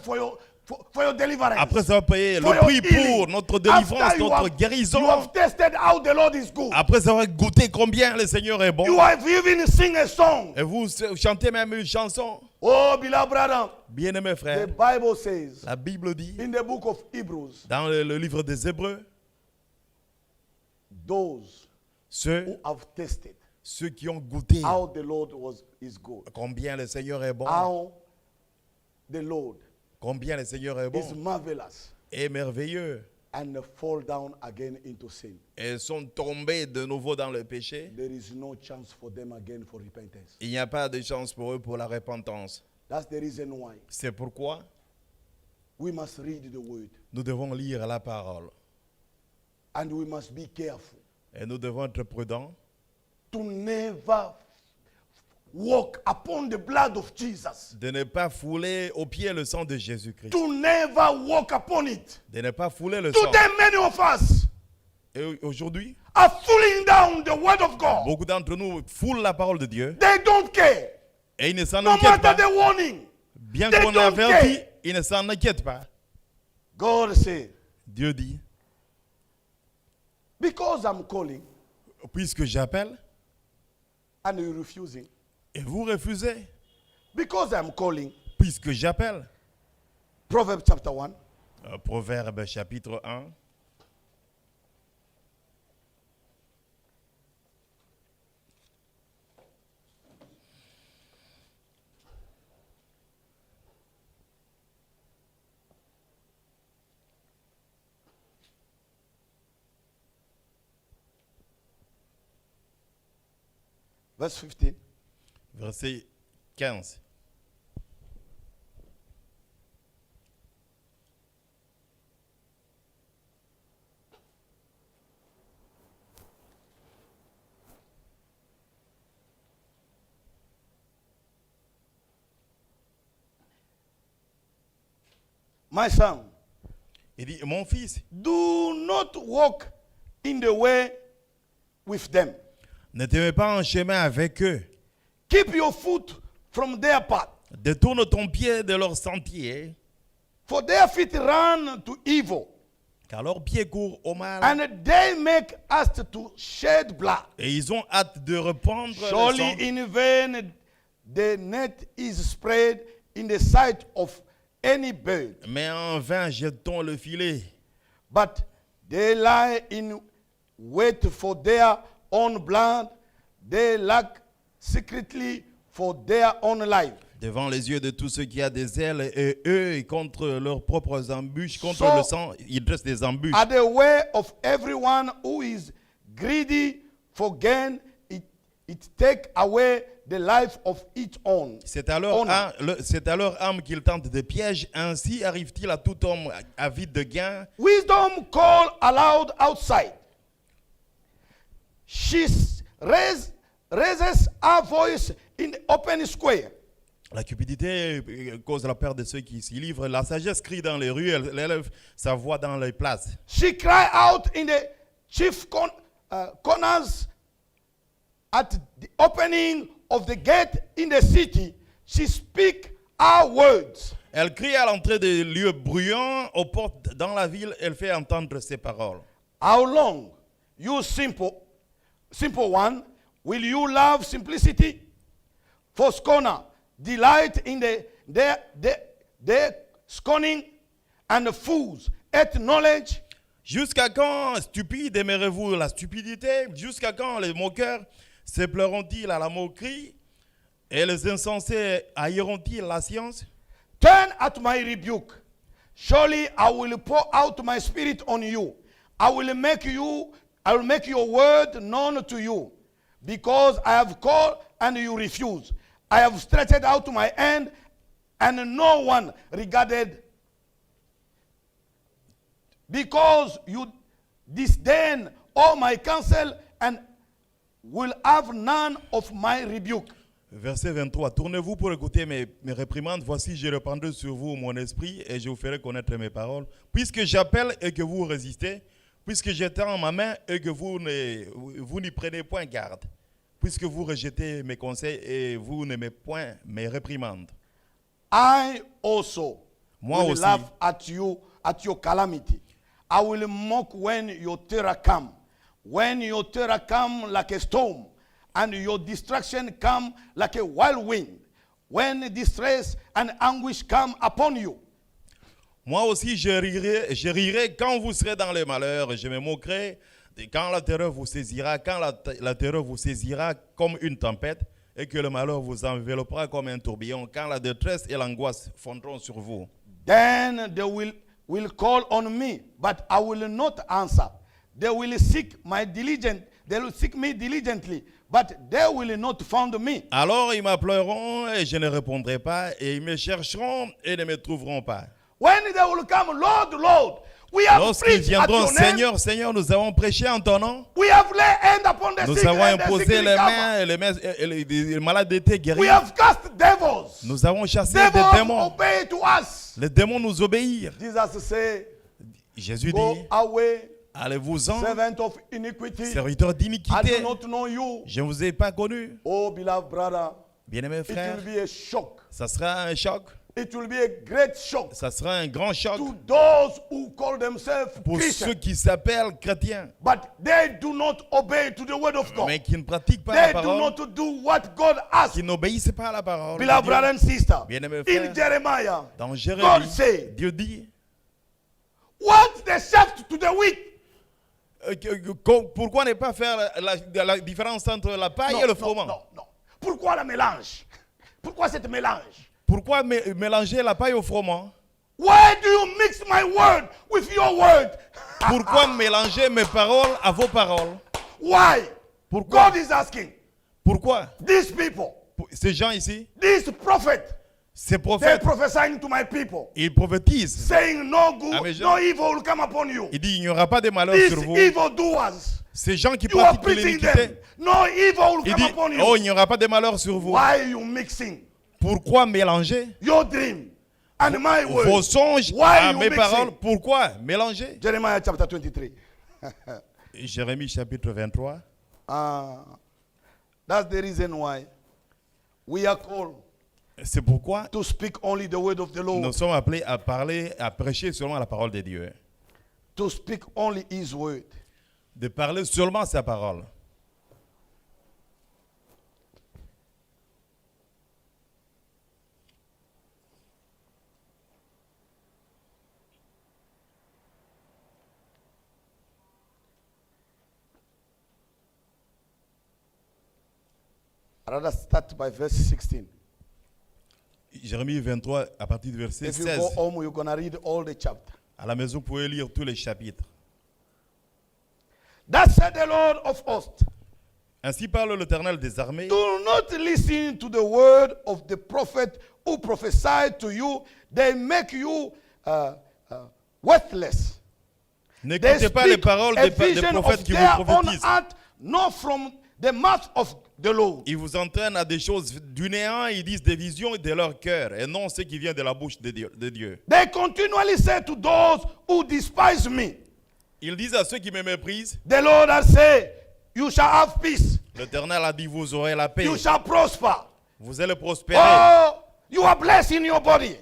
for your deliverance, après avoir payé for le your prix healing, pour notre délivrance, after notre you guérison, have tasted how the Lord is good, après avoir goûté combien le Seigneur est bon, you have even sing a song. et vous chantez même une chanson. Oh, beloved brother, Bien-aimés the frères, Bible says la Bible dit, in the book of Hebrews, dans le livre des Hébreux, those ceux who have tasted qui ont goûté how the Lord is good, combien le Seigneur est bon, how the Lord combien le Seigneur est bon is marvelous, et merveilleux, and fall down again into sin. et sont tombés de nouveau dans le péché, There is no chance for them again for repentance. il n'y a pas de chance pour eux pour la repentance. That's the reason why C'est pourquoi we must read the word nous devons lire la parole and we must be careful et nous devons être prudents to never walk upon the blood of Jesus, de ne pas fouler au pied le sang de Jésus-Christ, to never walk upon it. de ne pas fouler le sang. Today, many of us Et aujourd'hui, are fooling down the word of God. beaucoup d'entre nous foulent la parole de Dieu They don't care. et ils ne s'en No inquiètent matter pas. the warning. Bien they qu'on don't avertit, care. ils ne s'en inquiètent pas. God said, Dieu dit, because I'm calling puisque j'appelle and you're refusing, et vous refusez, because I'm calling, puisque j'appelle. Proverbs chapter 1, Proverbe chapitre 1. verse 15. Verset 15. My son, Il dit, mon fils, do not walk in the way with them. ne te mets pas en chemin avec eux. Keep your foot from their path. Détourne ton pied de leur sentier, For their feet run to evil, car leurs pieds courent au mal. and they make haste to shed blood. Et ils ont hâte de répandre le Surely sang. in vain the net is spread in the sight of any bird. Mais en vain jetons le filet. But they lie in wait for their own blood. They lack secretly for their own life. Devant les yeux de tous ceux qui ont des ailes, et eux, et contre leurs propres embûches, contre So- le sang, ils dressent des embûches. At the way of everyone who is greedy for gain, it take away the life of its own. C'est à leur Honor. âme qu'ils tentent des pièges. Ainsi arrive-t-il à tout homme avide de gain. Wisdom call aloud outside. She raises her voice in the open square. La cupidité cause la peur de ceux qui s'y livrent. La sagesse crie dans les rues, elle élève sa voix dans les places. She cry out in the chief corners at the opening of the gate in the city. She speak our words. Elle crie à l'entrée des lieux bruyants, aux portes dans la ville, elle fait entendre ses paroles. How long, you simple one, will you love simplicity? For scorner, delight in their scorning, and the fools hate knowledge. Jusqu'à quand, stupide, aimerez-vous la stupidité? Jusqu'à quand les moqueurs se pleureront-ils à la moquerie? Et les insensés haïront-ils la science? Turn at my rebuke. Surely I will pour out my spirit on you. I will make your word known to you. Because I have called and you refuse. I have stretched out my hand and no one regarded. Because you disdain all my counsel and will have none of my rebuke. Verset 23. Tournez-vous pour écouter mes réprimandes. Voici, je répandrai sur vous mon esprit et je vous ferai connaître mes paroles. Puisque j'appelle et que vous résistez, puisque j'étends ma main et que vous n'y prenez point garde, puisque vous rejetez mes conseils et vous n'aimez point mes réprimandes. I also Moi will aussi. laugh at you at your calamity. I will mock when your terror come. When your terror come like a storm, and your destruction come like a wild wind. When distress and anguish come upon you. Moi aussi, je rirai quand vous serez dans le malheur. Je me moquerai quand la terreur vous saisira, quand la terreur vous saisira comme une tempête et que le malheur vous enveloppera comme un tourbillon, quand la détresse et l'angoisse fondront sur vous. Then they will call on me, but I will not answer. They will seek me diligently, but they will not find me. Alors ils m'appelleront et je ne répondrai pas, et ils me chercheront et ne me trouveront pas. When they will come, Lord, Lord, we have Lorsqu'ils preached at viendront, your name. Seigneur, Seigneur, nous avons prêché en ton nom. We have laid hand upon the Nous sick avons and the sick imposé les recover. mains et les malades étaient guéris. We have cast devils. Nous avons chassé des Devils démons. obey to us. Les démons nous obéirent. Jesus said, Jésus go dit, away, allez-vous-en, servant of iniquity. serviteurs I d'iniquité. do not know you. Je ne vous ai pas connu. Oh, beloved brother, Bien-aimés it frères, will be a shock. ça sera un choc. It will be a great shock Ça sera un grand choc to those who call themselves pour Christians, ceux qui s'appellent chrétiens, but they do not obey to the word of God. mais qui ne pratiquent pas la They do parole, not do what God asks. qui n'obéissent pas à la parole. de Beloved Dieu. brother and sister, Bien-aimés in frères, Jeremiah, Dans God Jérémie, said, Dieu dit, what the shaft to the wheat? pourquoi ne pas faire la différence entre la paille et le froment? non. Pourquoi le mélange? Pourquoi cette mélange? Pourquoi mélanger la paille au froment? Why do you mix my word with your word? Pourquoi mélanger mes paroles à vos paroles? Why? Pourquoi? God is asking Pourquoi? these people, Ces gens ici, these prophets, ces they're prophètes, prophesying to my people, ils prophétisent. saying no good, Ah, mais je- no evil will come upon you. Il dit, il n'y aura pas de malheur These sur vous. evil doers, Ces gens qui you are pratiquent preaching l'iniquité, them. No evil will il come dit, upon you. oh, il n'y aura pas de malheur sur vous. Why are you mixing Pourquoi mélanger your dream and my vos words. songes Why à you mes mixing? paroles. Pourquoi mélanger? Jeremiah chapter 23. Jérémie chapitre 23. That's the reason why we are called C'est pourquoi to speak only the word of the Lord, nous sommes appelés à parler, à prêcher seulement la parole de Dieu. to speak only His word. De parler seulement sa parole. I'd rather start by verse 16. Jérémie 23, à partir du verset If you 16. go home, you're going to read all the chapter. À la maison, vous pouvez lire tous les chapitres. Thus said the Lord of hosts, Ainsi parle l'Éternel des armées. do not listen to the word of the prophet who prophesied to you. They make you worthless. They N'écoutez pas les speak paroles a des vision prophètes of qui their vous own prophétisent. heart, not from the mouth of the Lord. Ils vous entraînent à des choses du néant, ils disent des visions de leur cœur, et non ce qui vient de la bouche de Dieu. They continually say to those who despise me, Ils disent à ceux qui me méprisent, the Lord has said, you shall have peace, l'Éternel a dit, vous aurez la paix, you shall prosper. vous allez prospérer, Oh, you are blessed in your body.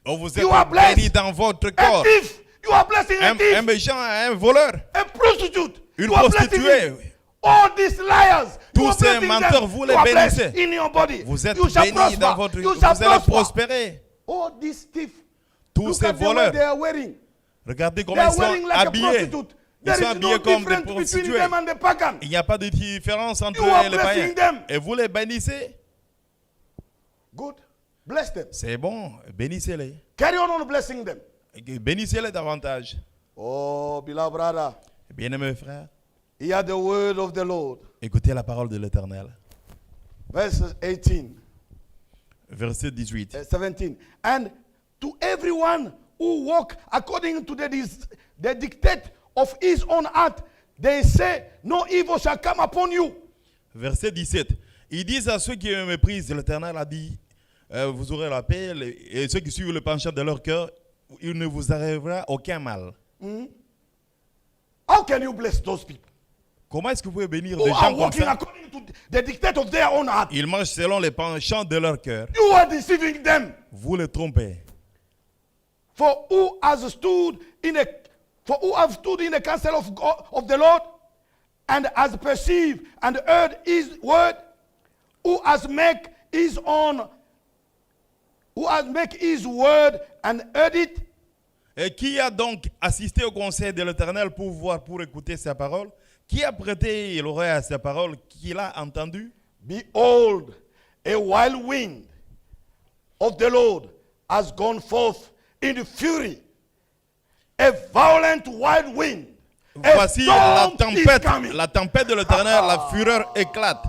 oh, vous you êtes are blessed. bénis dans votre A corps. thief, you are blessed in a Un thief. méchant, un voleur, A prostitute, une you are blessed in prostituée. it. All these liars, Tous you are ces blessed in menteurs, them. vous You les are blessed bénissez. in your body. Vous êtes You shall bénis prosper. dans votre You vous shall allez prosper. prospérer. All these thieves, Tous look ces at the way voleurs, they are wearing. regardez They comment are ils wearing sont like a habillés. prostitute. Ils There sont is habillés no comme des difference between prostituées. them and the pagan. Il n'y a pas de différence entre You are les païens. blessing them. Et vous les bénissez. Good. Bless them. C'est bon, bénissez-les. Carry on blessing them. Bénissez-les davantage. Oh, beloved brother, Bien-aimés frères, hear the word of the Lord. écoutez la parole de l'Éternel. Verse 18, Verset 18. 17. And to everyone who walk according to the dictate of his own heart, they say, no evil shall come upon you. Verset 17. Ils disent à ceux qui me méprisent, l'Éternel a dit, vous aurez la paix, et ceux qui suivent le penchant de leur cœur, il ne vous arrivera aucun mal. How can you bless those people Comment est-ce que vous pouvez bénir who des are gens comme walking ça? according to the dictate of their own heart? Ils marchent selon les penchants de leur cœur. You are deceiving them. Vous les trompez. For who has stood in the counsel of God, of the Lord, and has perceived and heard His word, who has make His word and heard it? Et qui a donc assisté au conseil de l'Éternel pour voir, pour écouter sa parole? Qui a prêté l'oreille à sa parole, qui l'a entendu? Behold, a wild wind of the Lord has gone forth in fury, a violent wild wind. A Voici la storm is tempête, coming. la tempête de l'Éternel, la fureur éclate.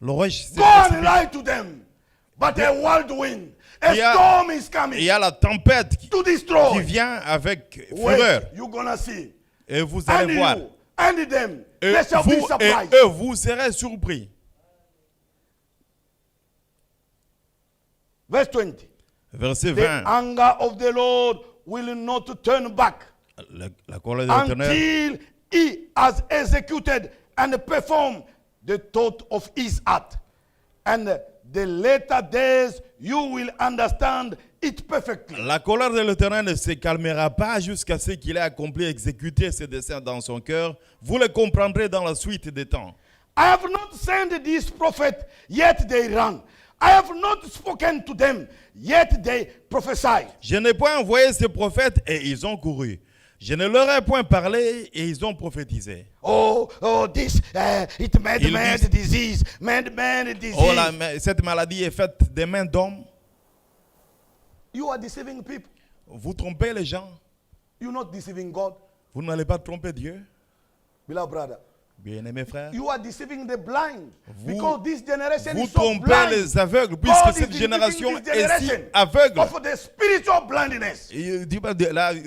L'orage se Go and précipite. lie to them. But a wild wind, a Il y a- storm is Il coming y a la tempête to qui destroy. vient avec Wait, fureur. you're gonna see. Et vous And allez voir. you and them, Et they shall be vous, surprised. et eux, vous serez surpris. Verse 20. Verset The 20. anger of the Lord will not turn back La colère de l'Éternel until he has executed and performed the thought of his heart. And the later days you will understand it perfectly. La colère de l'Éternel ne se calmera pas jusqu'à ce qu'il ait accompli, exécuté ses desseins dans son cœur. Vous le comprendrez dans la suite des temps. I have not sent these prophets, yet they ran. I have not spoken to them, yet they prophesy. Je n'ai point envoyé ces prophètes et ils ont couru. Je ne leur ai point parlé et ils ont prophétisé. Oh, this, it made Ils man disent- disease, man disease. Oh, cette maladie est faite des mains d'hommes. You are deceiving people. Vous trompez les gens. You're not deceiving God, Vous n'allez pas tromper Dieu. beloved brother. Bien-aimés frères. You are deceiving the blind. Vous- Because this generation Vous is so trompez blind. les aveugles, God puisque is cette génération deceiving this est si generation aveugle. of the spiritual blindness. Et,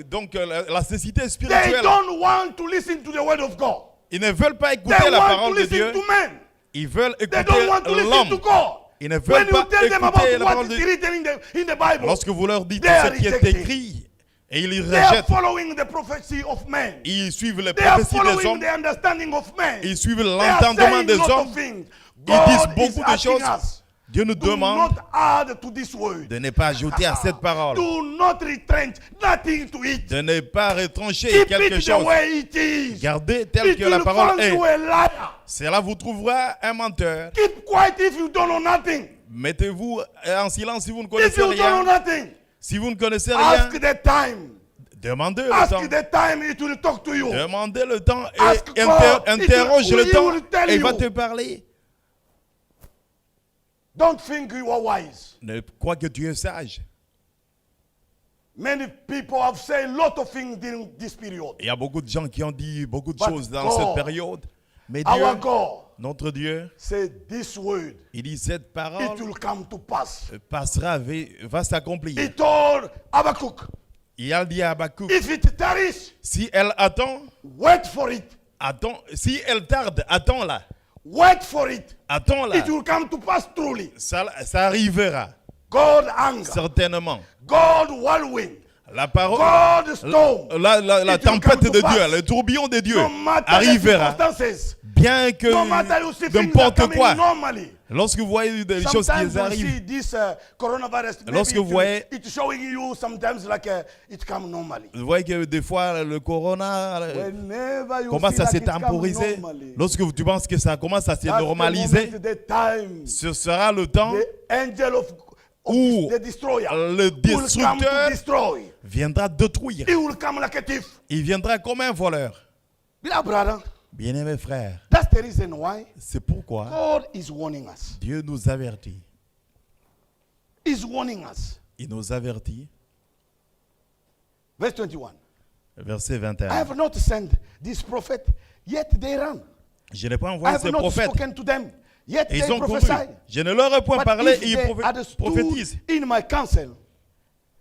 donc la cécité They spirituelle, don't want to listen to the word of God. ils ne veulent pas They écouter la want to parole de listen Dieu. to men. Ils veulent They écouter don't want to listen to l'homme. God. Ils ne When veulent you pas tell them about écouter la what parole is de Dieu. written in the Bible, Lorsque vous leur dites they are ce qui est rejecting. écrit, et ils they are rejettent, following the prophecy of men. ils suivent les They are prophéties des following hommes, the understanding of men. ils suivent They are l'entendement saying des lot hommes, of things. ils disent God is beaucoup de asking choses. us, Dieu nous do demande not add to this word. de ne pas ajouter à cette parole, Do not retrench nothing to it. de ne pas retrancher Keep quelque it the chose. way it is. Gardez tel It que la will parole find you est. a liar. Cela vous trouvera un menteur. Keep quiet if you don't know nothing. Mettez-vous en silence si vous ne If connaissez you don't know rien. nothing, Si vous ne connaissez rien, ask the time. demandez le Ask temps. the time, it will talk to you. Demandez le temps Ask et God. interroge He le will temps tell et il va you. te parler. Don't think you are wise. Ne crois que tu es sage. Many people have said a lot of things during this period. Il y a beaucoup de gens qui ont dit beaucoup de But choses dans God, cette période. Mais Our Dieu, God notre Dieu, said this word, il dit cette it parole will come to pass. passera, va s'accomplir. He told Habakkuk, Il a dit à Habakkuk, if it tarries, si elle attend, wait for it. attends. Si elle tarde, attends-la. Wait for it. Attends-la. It will come to pass truly. Ça arrivera, God anger, certainement. God whirlwind, La parole, God storm. la It will tempête come to de pass. Dieu, le tourbillon de Dieu No matter the arrivera. circumstances, Bien que no matter you see things are n'importe coming quoi, normally. lorsque vous voyez des choses Sometimes qui you arrivent, see this coronavirus. Maybe Lorsque vous voyez- it's showing you sometimes like it come normally. vous voyez que des fois le corona Whenever you commence feel à like it come s'temporiser. normally, Lorsque tu penses que ça commence à se that's the normaliser, moment, the time, ce sera le temps the angel of où the destroyer le will come to destructeur destroy. viendra détruire. He will come like a thief. Il viendra comme un voleur. Beloved brother, Bien-aimés frères, that's the reason why c'est pourquoi God is warning us. Dieu nous avertit. He's warning us. Il nous avertit. Verse 21. Verset I 21. have not sent this prophet, yet they ran. Je n'ai pas I envoyé have ces not prophètes. spoken to them, yet Et they ils ont couru. prophesy. Je ne leur ai point But parlé if et ils they had stood prophétisent. in my counsel,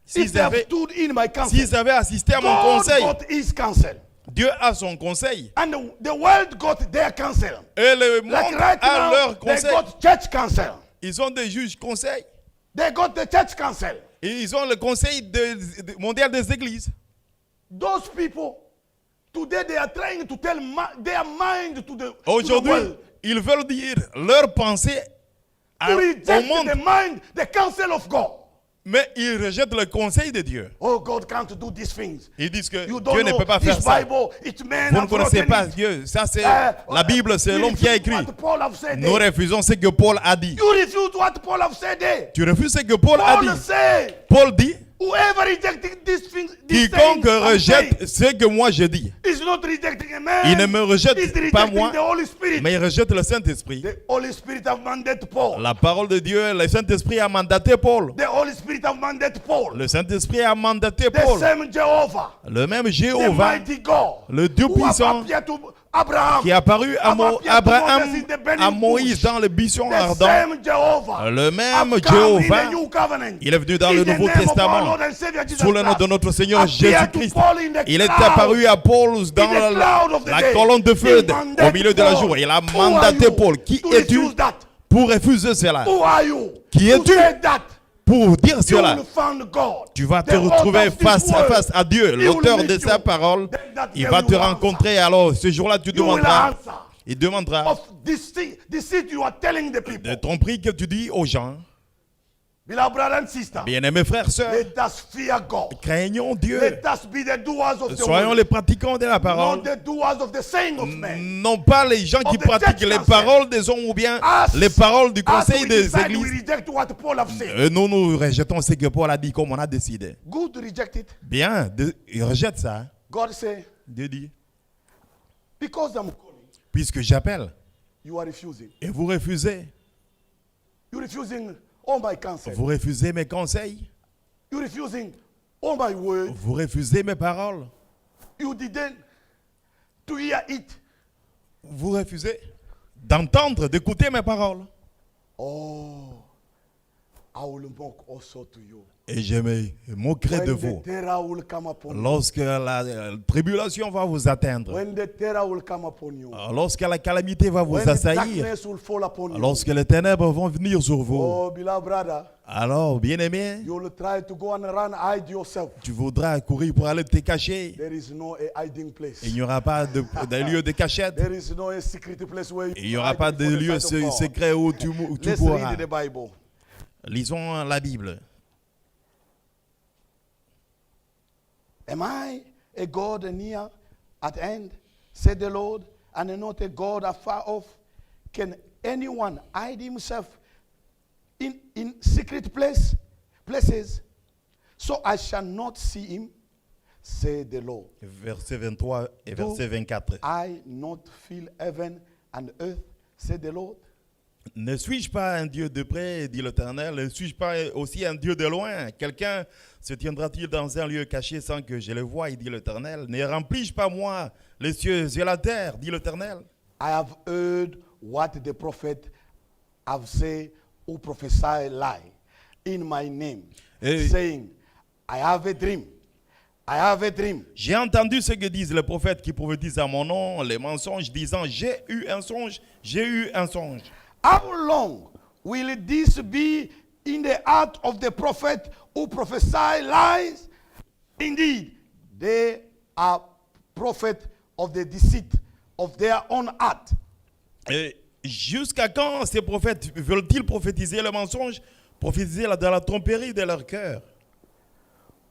if S'ils they have avaient, stood in my counsel, s'ils avaient assisté à mon God conseil, got his counsel. Dieu a son conseil. And the world got their counsel. Et le monde Like right a now, leur they conseil. got church counsel. Ils ont des juges conseils. They got the church counsel. Et ils ont le conseil mondial des églises. Those people, today they are trying to tell their mind to the Aujourd'hui, world. ils veulent dire leur pensée To au reject monde. the mind, the counsel of God. Mais ils rejettent le conseil de Dieu. Oh, God can't do these things. Ils disent que You don't Dieu ne know peut pas faire this ça. Bible, it's men Vous ne have connaissez written pas it. Dieu. Ça, c'est Uh, la Bible, c'est we l'homme qui a refuse écrit. what Paul have said Nous there. refusons ce que Paul a dit. You refuse what Paul have said there. Tu refuses ce que Paul a Paul dit. said, Paul dit, whoever rejecting these things, these quiconque sayings I'm rejette ce que moi je dis, saying, is not rejecting a man. il ne me rejette He's pas rejecting moi, the Holy Spirit. mais il rejette le Saint-Esprit. The Holy Spirit have mandated Paul. La parole de Dieu, le Saint-Esprit a mandaté Paul. The Holy Spirit have mandated Paul. Le Saint-Esprit a mandaté The Paul. same Jehovah, Le même the Jéhovah mighty God, le Dieu who have puissant, appeared to Abraham, qui est apparu à have appeared to Abraham, Moses in the burning à Moïse bush. dans le buisson The ardent. same Jehovah Le même have come in Jéhovah, the new covenant. il est venu dans In le the Nouveau name of our Testament. Lord and Savior Jesus Sous le nom de Christ. notre Seigneur Appeared to Jésus-Christ. Paul in the Il est cloud. apparu à Paul dans In the cloud of the la day. colonne de feu He mandated au milieu de la Paul. jour. Il a Who are mandaté you Paul. Qui to es-tu refuse that? pour refuser cela? Who are you Qui to es-tu? say that? Pour dire You cela, will find God. tu vas te The author retrouver of this face à word. face à Dieu, He will l'auteur meet de sa you. parole. Then that Il day va you te will rencontrer. Alors, ce jour-là, tu You will demanderas, answer il demandera of this seed you are telling the people. de ton prix que tu dis aux gens. Beloved brother and sister, Bien-aimés frères, sœurs, let us fear God. craignons Dieu. Let us be the doers of the Soyons word, les pratiquants de la parole. not the doers of the saying of men. Non pas les gens qui Of the pratiquent church les council. paroles des hommes ou bien As- les paroles du As conseil we des decide, we églises. reject what Paul have said. Nous rejetons ce que Paul a dit comme on a décidé. Good to reject it. Bien, il rejette ça. God say, Dieu dit, because I'm calling, puisque j'appelle you are refusing. et vous refusez, You're refusing all my counsel. vous refusez mes conseils, You're refusing all my word. vous refusez mes paroles, You didn't to hear it. vous refusez d'entendre, d'écouter mes paroles. Oh, I will mock also to you. Et je me moquerai de When vous. the terror will come upon you. Lorsque la tribulation va vous atteindre, When the terror will come upon you. lorsque la calamité va vous When the assaillir, darkness will fall upon you. lorsque les ténèbres vont venir sur vous, Oh, beloved brother, alors, bien-aimé, you will try to go and run, hide yourself. tu voudras courir pour aller te cacher. There is no hiding place. Il n'y aura pas de lieu de cachette. There is no secret place where you Il n'y aura hide pas de before the lieu sight of God. secret où tu Let's pourras. read the Bible. Lisons la Bible. Am I a God near at hand, said the Lord, and not a God afar off? Can anyone hide himself in secret places? So I shall not see him, said the Lord. Verset 23 et verset 24. I not feel heaven and earth, said the Lord. Ne suis-je pas un Dieu de près, dit l'Éternel? Ne suis-je pas aussi un Dieu de loin? Quelqu'un se tiendra-t-il dans un lieu caché sans que je le voie, dit l'Éternel? Ne remplis-je pas moi les cieux et la terre, dit l'Éternel? I have heard what the prophet have said who prophesy lie in my name, Et- saying, I have a dream. I have a dream. J'ai entendu ce que disent les prophètes qui prophétisent à mon nom, les mensonges, disant, j'ai eu un songe, j'ai eu un songe. How long will this be in the heart of the prophet who prophesy lies? Indeed, they are prophets of the deceit of their own heart. Et jusqu'à quand ces prophètes veulent-ils prophétiser le mensonge, prophétiser de la tromperie de leur cœur?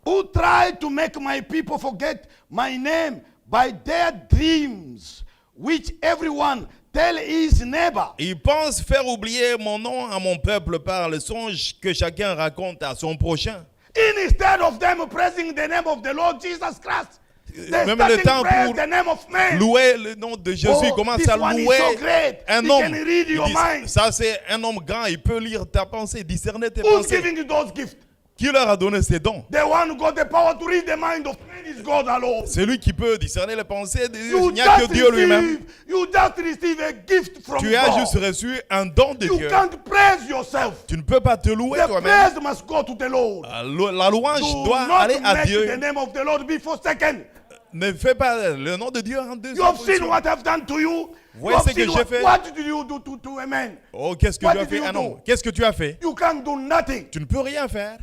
Who try to make my people forget my name by their dreams, which everyone tell his neighbor. Ils pensent faire oublier mon nom à mon peuple par le songe que chacun raconte à son prochain. Instead of them praising the name of the Lord Jesus Christ, they Même le starting temps praise pour the name of man. louer le nom de Jésus, Oh, il commence this à one is louer so great. un He homme. can read Il your dit, mind. ça c'est un homme grand, il peut lire ta pensée, discerner tes Who's pensées. giving you those gifts? Qui leur a donné ces dons? The one who got the power to read the mind of man is God alone. Celui qui peut discerner les pensées de Dieu, You il n'y a que just Dieu lui-même. receive a gift from Tu as God. juste reçu un don de You Dieu. can't praise yourself. Tu ne peux pas te louer The toi-même. praise must go to the Lord. La louange Do doit not aller à make Dieu. the name of the Lord be forsaken. Ne fais pas le nom de Dieu en deux. You have seen what I've done to you. Voyez You have ce que seen j'ai fait. what did you do to a man? Oh, qu'est-ce que What tu as did fait, you un do? homme? Qu'est-ce que tu as fait? You can't do nothing. Tu ne peux rien faire.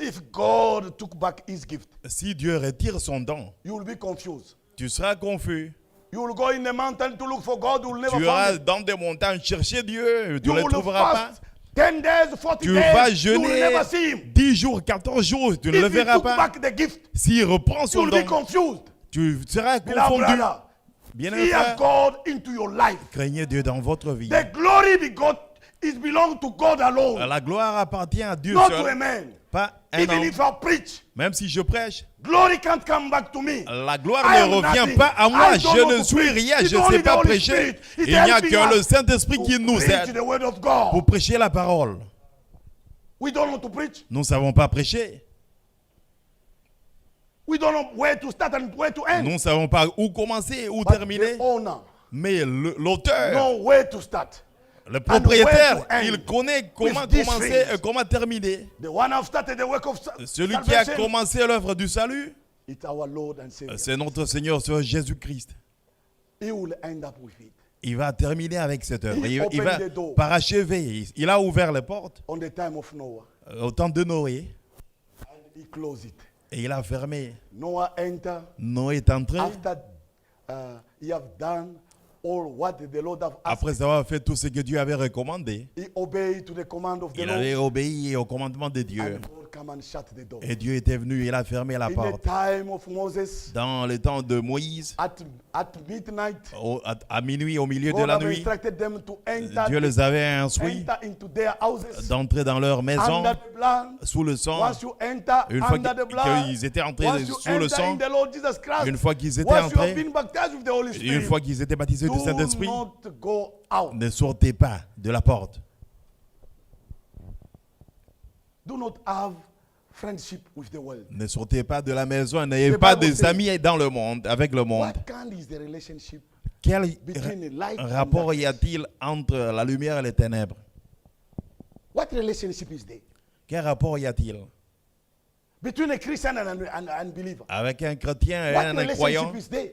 If God took back his gift, Si Dieu retire son don, you will be confused. tu seras confus. You will go in the mountain to look for God, you will never Tu iras find him. dans des montagnes chercher Dieu, tu You ne le will trouveras pas. fast 10 days, 40 Tu vas days, you will jeûner never see him. 10 jours, 14 jours, tu ne le If he verras took pas. back the gift, S'il reprend you son will be don, confused. tu seras Beloved confondu. brother, Bien fear frère, God into your life. craignez Dieu dans votre vie. The glory is belong to God alone, La gloire appartient à Dieu not to a seul, man. pas un Even homme. if I preach, Même si je prêche, glory can't come back to me. la gloire I ne am revient nothing. pas à moi. I don't Je know ne to suis preach. rien. It's Je ne only sais the pas Holy prêcher. Spirit. It Il n'y a helping que le us Saint-Esprit to qui nous preach aide the word of God. pour prêcher la parole. We don't know to preach. Nous ne savons pas prêcher. We don't know where to start and where to end. Nous ne savons pas où commencer, où But terminer. the owner Mais l'auteur, know where to start. le propriétaire, where to end il connaît comment with these commencer things. et comment terminer. The one who started the work of Celui qui a salvation, commencé l'œuvre du salut, it's our Lord and Savior. c'est notre Seigneur, c'est Jésus-Christ. He will end up with it. Il va terminer avec cette œuvre. He Il opened va the door. parachever. Il a ouvert les portes On the time of Noah, au temps de Noé and he closed it. et il a fermé. Noah entered Noé est entré. after he have done all what the Lord have asked. Après avoir fait tout ce que Dieu avait recommandé, He obeyed to the command of the il Lord. avait obéi au commandement de Dieu. And God come and shut the door. Et Dieu était venu, il a fermé la In the porte. time of Moses, Dans le temps de Moïse, at midnight, à minuit, au milieu de God la have nuit, instructed them to enter, Dieu les avait instruits enter into their houses d'entrer dans leur maison under the blood. sous le sang. Once you enter Une fois under the blood, qu'ils étaient entrés once you sous le enter sang, in the Lord Jesus Christ, une fois qu'ils étaient once you have entrés, been baptized with the Holy une Spirit, fois qu'ils étaient baptisés du do Saint-Esprit, not go out. ne sortez pas de la porte. Do not have friendship with the world. Ne sortez pas de la maison, n'ayez The pas Bible des says- amis dans le monde, avec le monde. What kind is the relationship? Quel Between light and rapport y darkness. a-t-il entre la lumière et les ténèbres? What What relationship is there Quel rapport y a-t-il between a Christian and an unbeliever? avec un chrétien et What un incroyant? relationship is there?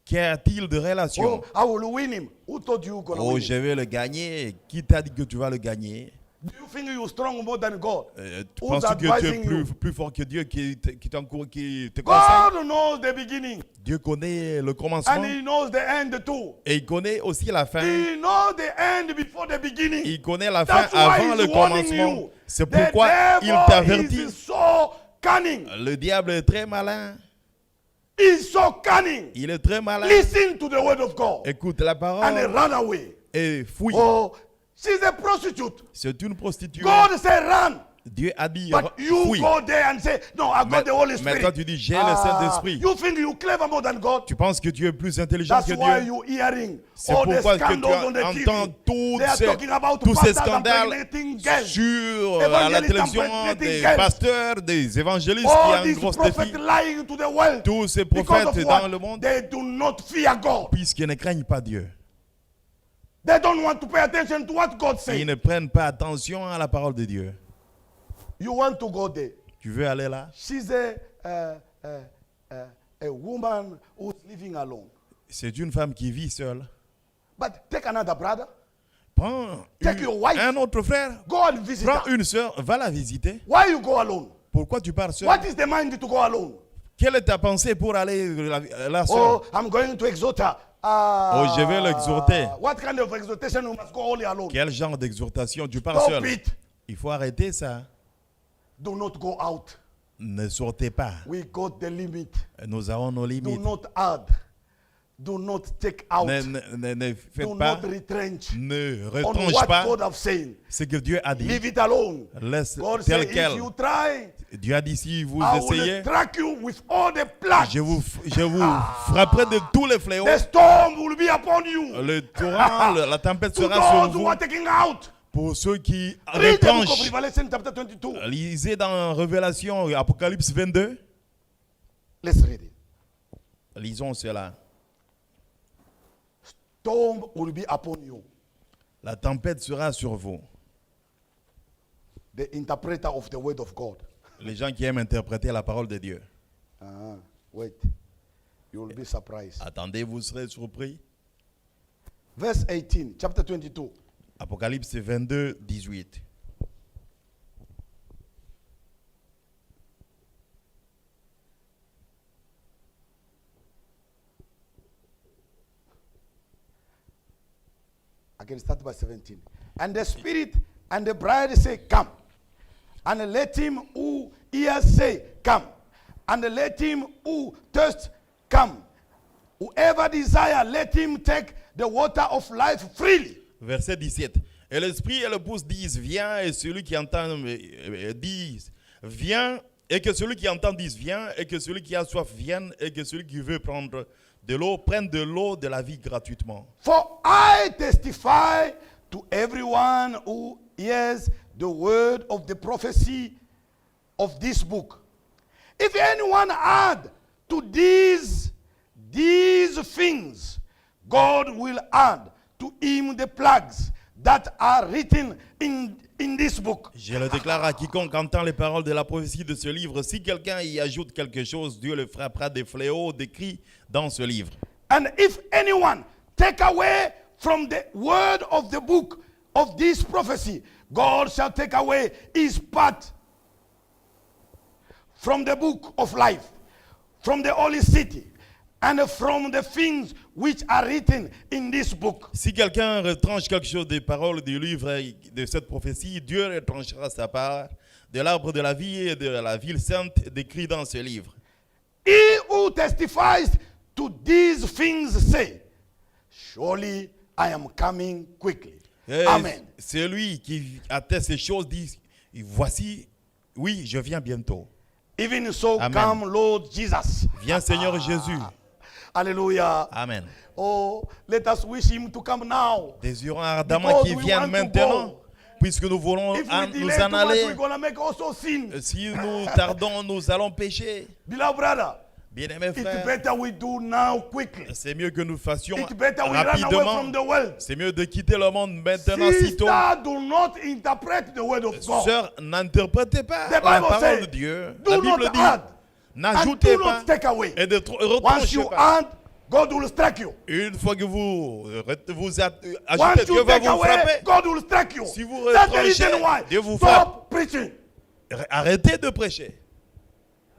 Qu'y a-t-il de relation? Oh, I will win him. Who told you you're gonna Oh, win je him? vais le gagner. Qui t'a dit que tu vas le gagner? Do you think you're strong more than God? Tu Who's penses que tu es advising you? plus fort que Dieu qui t'encourage, qui te conseille? God knows the beginning Dieu connaît le and commencement He knows the end too. et il connaît aussi la fin. He knows the end before the beginning. Il connaît la fin That's why avant he's le warning commencement. you. C'est The pourquoi il devil t'avertit. is so cunning. Le diable est très malin. He's so cunning. Il est très malin. Listen to the word of God Écoute la and parole run away. et fouille. Oh, she's a prostitute. C'est une prostituée. God said run. Dieu a dit But you fouille. go there and say, no, I got the Holy Mais Spirit. toi tu dis j'ai le Saint-Esprit. You think you're clever more than God? Tu penses que tu es plus intelligent That's que why Dieu. you're hearing C'est all the pourquoi que tu scandals on the TV. entends They are talking about tous ces pastors scandales impregnating girls. sur la Evangelists télévision impregnating des girls. pasteurs, des évangélistes All qui ont une these grosse prophets défi. lying to the world. Tous ces Because prophètes of dans what? le monde, They do not fear God. puisqu'ils ne craignent pas Dieu. They don't want to pay attention to what God Ils says. ne prennent pas attention à la parole de Dieu. You want to go there. Tu veux aller là? She's a woman who's living alone. C'est une femme qui vit seule. But take another brother. Prends Take your wife. un autre frère. Go and visit Prends her. une sœur, va la visiter. Why you go alone? Pourquoi tu pars seul? What is the mind to go alone? Quelle est ta pensée pour aller là seul? Oh, I'm going to exhort her. Oh, je vais l'exhorter. What kind of exhortation you must go only alone? Quel genre d'exhortation? Tu pars Stop seul. it. Il faut arrêter ça. Do not go out. Ne sortez pas. We got the limit. Nous avons nos Do limites. not add. Do not take out. Ne faites Do pas. not retrench Ne on retranche what pas God have said. ce que Dieu a dit. Leave it alone. Laisse God tel said, if quel. you try, Dieu a dit si vous I essayez, will track you with all the plagues. je vous frapperai de tous les fléaux. The storm will be upon you. Le torrent, la tempête To sera sur those who vous. are taking out. Pour ceux qui Read the book of retranchent, Revelation chapter 22. lisez dans Révélation, Apocalypse 22. Let's read it. Lisons cela. Storm will be upon you. La tempête sera sur vous. The interpreter of the word of God. Les gens qui aiment interpréter la parole de Dieu. Wait. You will be surprised. Attendez, vous serez surpris. Verse 18, chapter 22. Apocalypse 22, 18. I can start by 17. And the Spirit and the bride say, come. And let him who hears say, come. And let him who thirsts come. Whoever desire, let him take the water of life freely. Verset 17. Et l'esprit et l'épouse disent, viens, et celui qui entend disent, viens, et que celui qui entend dise, viens, et que celui qui a soif vienne, et que celui qui veut prendre de l'eau prenne de l'eau de la vie gratuitement. For I testify to everyone who hears the word of the prophecy of this book. If anyone add to these things, God will add to him the plagues that are written in this book. Je le déclare à quiconque entend les paroles de la prophétie de ce livre. Si quelqu'un y ajoute quelque chose, Dieu le frappera des fléaux décrits dans ce livre. And if anyone take away from the word of the book of this prophecy, God shall take away his part from the book of life, from the holy city, and from the things which are written in this book. Si quelqu'un retranche quelque chose des paroles du livre de cette prophétie, Dieu retranchera sa part de l'arbre de la vie et de la ville sainte décrit dans ce livre. He who testifies to these things say, surely I am coming quickly. Et Amen. celui qui atteste ces choses dit, voici, oui, je viens bientôt. Even so, Amen. come, Lord Jesus. Viens Seigneur Jésus. Hallelujah. Amen. Oh, let us wish him to come now. Désirons ardemment Because qu'il we vienne want to maintenant, go. puisque nous voulons If we nous delay too en much, aller. we're going to make also sin. Si nous tardons, nous allons pécher. Beloved brother, Bien-aimés It's frères, better we do now quickly. c'est mieux que nous fassions It's better we run away rapidement. from the world. C'est mieux de quitter le monde maintenant sitôt. Sister, do not interpret the word of God. Sœur, n'interprétez pas The la Bible parole says, de Dieu. do La not Bible dit, add and n'ajoutez do pas not take away. et ne Once retranchez you pas. add, God will strike you. Une fois que vous ajoutez, Once Dieu you va take vous away, frapper. God will strike you. Si vous That's the retranchez, reason why. Dieu vous frappe. Stop preaching. Arrêtez de prêcher.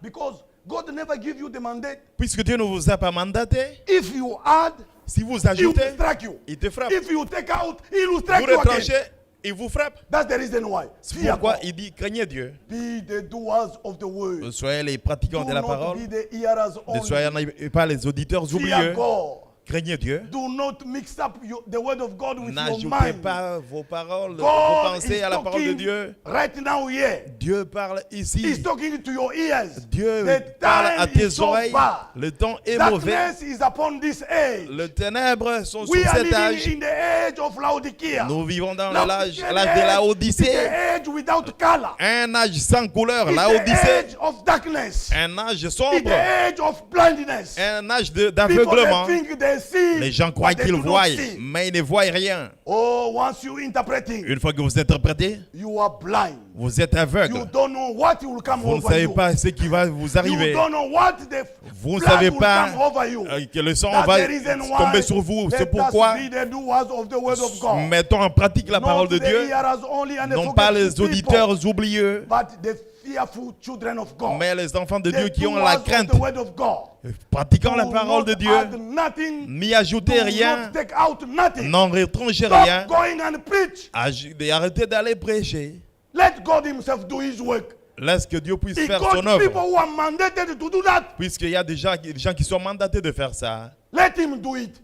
Because God never give you the mandate. Puisque Dieu ne vous a pas mandaté, If you add, si vous He will ajoutez, strike you. il te frappe. If you take out, He will Vous strike you again. retranchez, il vous frappe. That's the reason why. C'est Fear pourquoi God. il dit, craignez Dieu. Be the doers of the word. Soyez les pratiquants Do de la not parole. be the hearers Ne only. soyez pas les auditeurs Fear oublieux. God. Craignez Dieu. Do not mix up the word of God with your N'ajoutez mind. pas vos paroles, vos God pensées is à la parole de talking Dieu. right now here. Dieu parle He's ici. talking to your ears. Dieu The parle à time tes is so oreilles. bad. Le temps est mauvais. Darkness is upon this age. Les ténèbres sont We sur are cet living âge. in the age of Laodicea. Nous vivons dans l'âge Laodicean de age is Laodicée. the age without color. Un âge sans couleur, It's the Laodicée. age of darkness. Un âge It's sombre. the age of blindness. Un âge People d'aveuglement. they think they see, Les gens croient but they qu'ils do not voient, see. mais ils ne voient rien. Oh, once you interpreting, Une fois que vous interprétez, you are blind. vous êtes aveugle. You don't know what will come Vous ne over savez you. pas ce qui va vous You arriver. don't know what the Vous ne blood savez will pas come over you. que le sang That's va the reason why tomber sur vous. C'est let pourquoi us be the doers of the word of God. mettons en pratique la parole de Not the Dieu, hearers only and the non pas les forgetful auditeurs people, oublieux, but the fearful children of God. mais les enfants de The Dieu qui ont doers la of crainte, the word of God. pratiquant la Do parole not de Dieu, add nothing, n'y ajoutez do rien, not take out nothing. n'en retranchez Stop rien, going and preach. arrêtez d'aller prêcher. Let God himself do his work. Laisse que Dieu puisse He faire got son people œuvre. who are mandated to do that. Puisqu'il y a des gens qui sont mandatés de faire ça, Let him do it.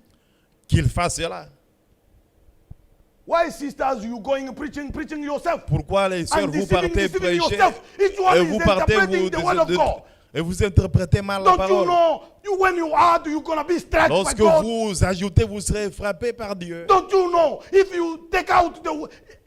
qu'ils fassent cela. Why, sisters, you going preaching yourself? Pourquoi les sœurs And vous deceiving partez prêcher yourself. Each one et is vous partez interpreting the word of God. et vous interprétez mal la Don't you parole. know, when you add, you're going to be struck by Lorsque God. vous ajoutez, vous serez frappé par Dieu. Don't you know, if you take out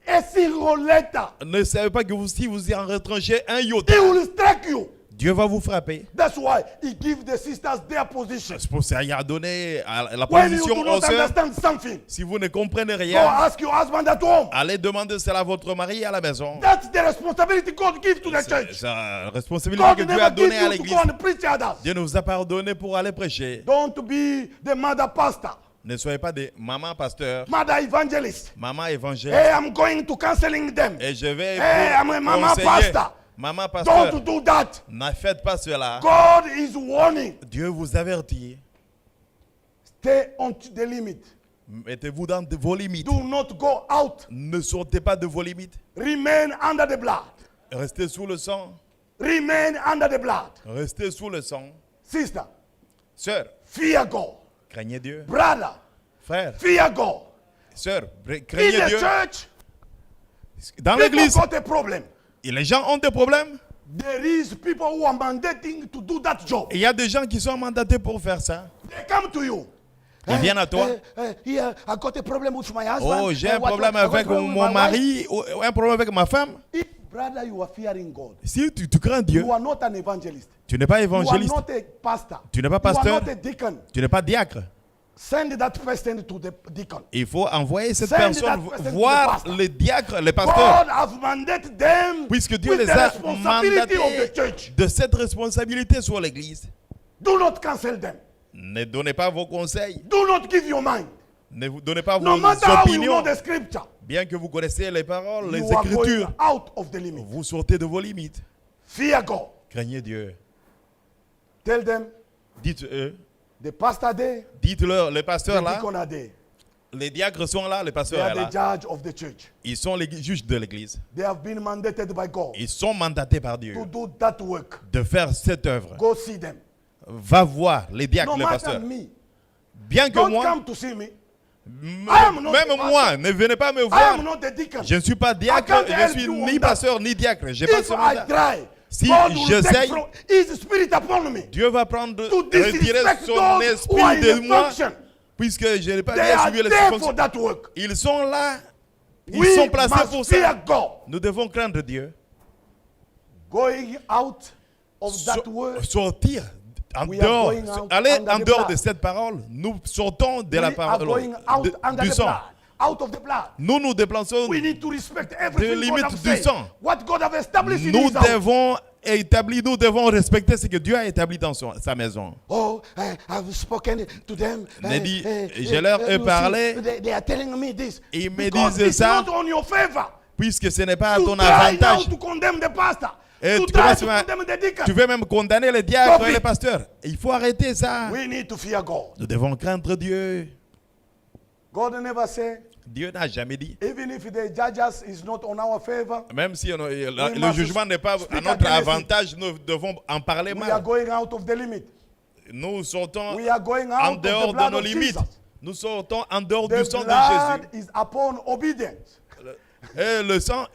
a single letter, Ne savez pas que si vous y en retranchez un iota, he will strike you. Dieu va vous frapper. That's why he gives the sisters their position. C'est pour ça qu'il a donné à la When you position do aux not sœurs. understand something, Si vous ne comprenez go rien, ask your husband at home. allez demander cela à votre mari à la maison. That's the responsibility God gives to the C'est church. la responsabilité God que Dieu a never gives donnée à you to l'église. go and preach others. Dieu nous a pardonné pour aller prêcher. Don't be the mother pastor, Ne soyez pas des mamans pasteurs, mother evangelist. mamans évangélistes. Hey, I'm going to counseling them. Et je vais Hey, I'm a vous mama conseiller. pastor. Maman pasteur, Don't do that. ne faites pas cela. God is warning. Dieu vous avertit. Stay on the limit. Mettez-vous dans vos limites. Do not go out. Ne sortez pas de vos limites. Remain under the blood. Restez sous le sang. Remain under the blood. Restez sous le sang. Sister, Sœur, fear God. craignez Dieu. Brother, Frère, fear God. sœur, In craignez the Dieu. church, Dans people l'église, got a problem. et les gens ont des problèmes. There is people who are mandating to do that job. Et il y a des gens qui sont mandatés pour faire ça. They come to you. Ils viennent à toi. Here, I got a problem with my husband. Oh, j'ai un What- problème I got a avec problem with mon my mari, ou un problème avec ma femme. wife. If, brother, you are fearing God. Si tu crains Dieu, You are not an evangelist. tu n'es pas You are évangéliste, not a pastor. Tu n'es pas You pasteur. are not a deacon. tu n'es pas diacre. Send that person to the deacon. Il faut envoyer cette Send personne that person to the voir pastor. les diacres, les pasteurs. God has mandated them Puisque Dieu with les the a responsibility of the mandatés church. de cette responsabilité sur l'église. Do not cancel them. Ne donnez pas vos conseils. Do not give your mind. Ne vous donnez pas No vos matter how you know opinions. the scripture, Bien que vous connaissiez les paroles, les you are going écritures, out of the limit. vous sortez de vos limites. Fear God. Craignez Dieu. Tell them Dites-eux, the pastor there, dites-leur, les the pasteurs là, deacon are there. les diacres sont là, les They pasteurs are sont là. the judge of the church. Ils sont les juges de l'église. They have been mandated by God Ils sont mandatés par Dieu to do that work. de faire cette œuvre. Go see them. Va voir les diacres, No les matter pasteurs. me. Bien que Don't moi, come to see me. m- I am not même the moi, ne venez pas me I voir. am not the deacon. Je ne suis pas I diacre, can't je help suis you ni on that. pasteur ni diacre. J'ai pas If ce I mandat. try, Si God will j'essaye, take from His spirit upon me Dieu va prendre, to retirer disrespect son those who are esprit in de the moi, function. puisque je n'ai pas They bien are suivi les there for fonctions. that work. Ils sont là, ils We sont placés pour must fear ça. God. Nous devons craindre Dieu. Going out of that word, Sortir En We are dehors, going out allez under en the dehors blood. de cette parole, nous sortons de la We are parole, going out under du the sang. blood. Out of the blood. Nous nous déplaçons, We need to respect everything God limites has du said. sang. What God has established in nous His house. nous devons respecter ce que Dieu a établi dans sa maison. Oh, I've spoken to them. Il dit, je leur ai parlé. They are telling me this. Ils me Because disent it's ça. not on your favor. Puisque ce n'est pas à You ton try now avantage. to condemn the pastor. Et You tu try commences to à- condemn the deacon. Tu veux même condamner les diacres Stop et it. les pasteurs. Il faut arrêter ça. We need to fear God. Nous devons craindre Dieu. God never say, Dieu n'a jamais dit. even if the judges is not on our favor, Même si le must jugement n'est pas speak à notre against it. avantage, nous devons en parler we are mal. going out of the limit. Nous sortons We are going en out of dehors the de blood nos of limites. Jesus. Nous sortons en dehors The du sang de blood Jésus. is upon obedience. Et le sang,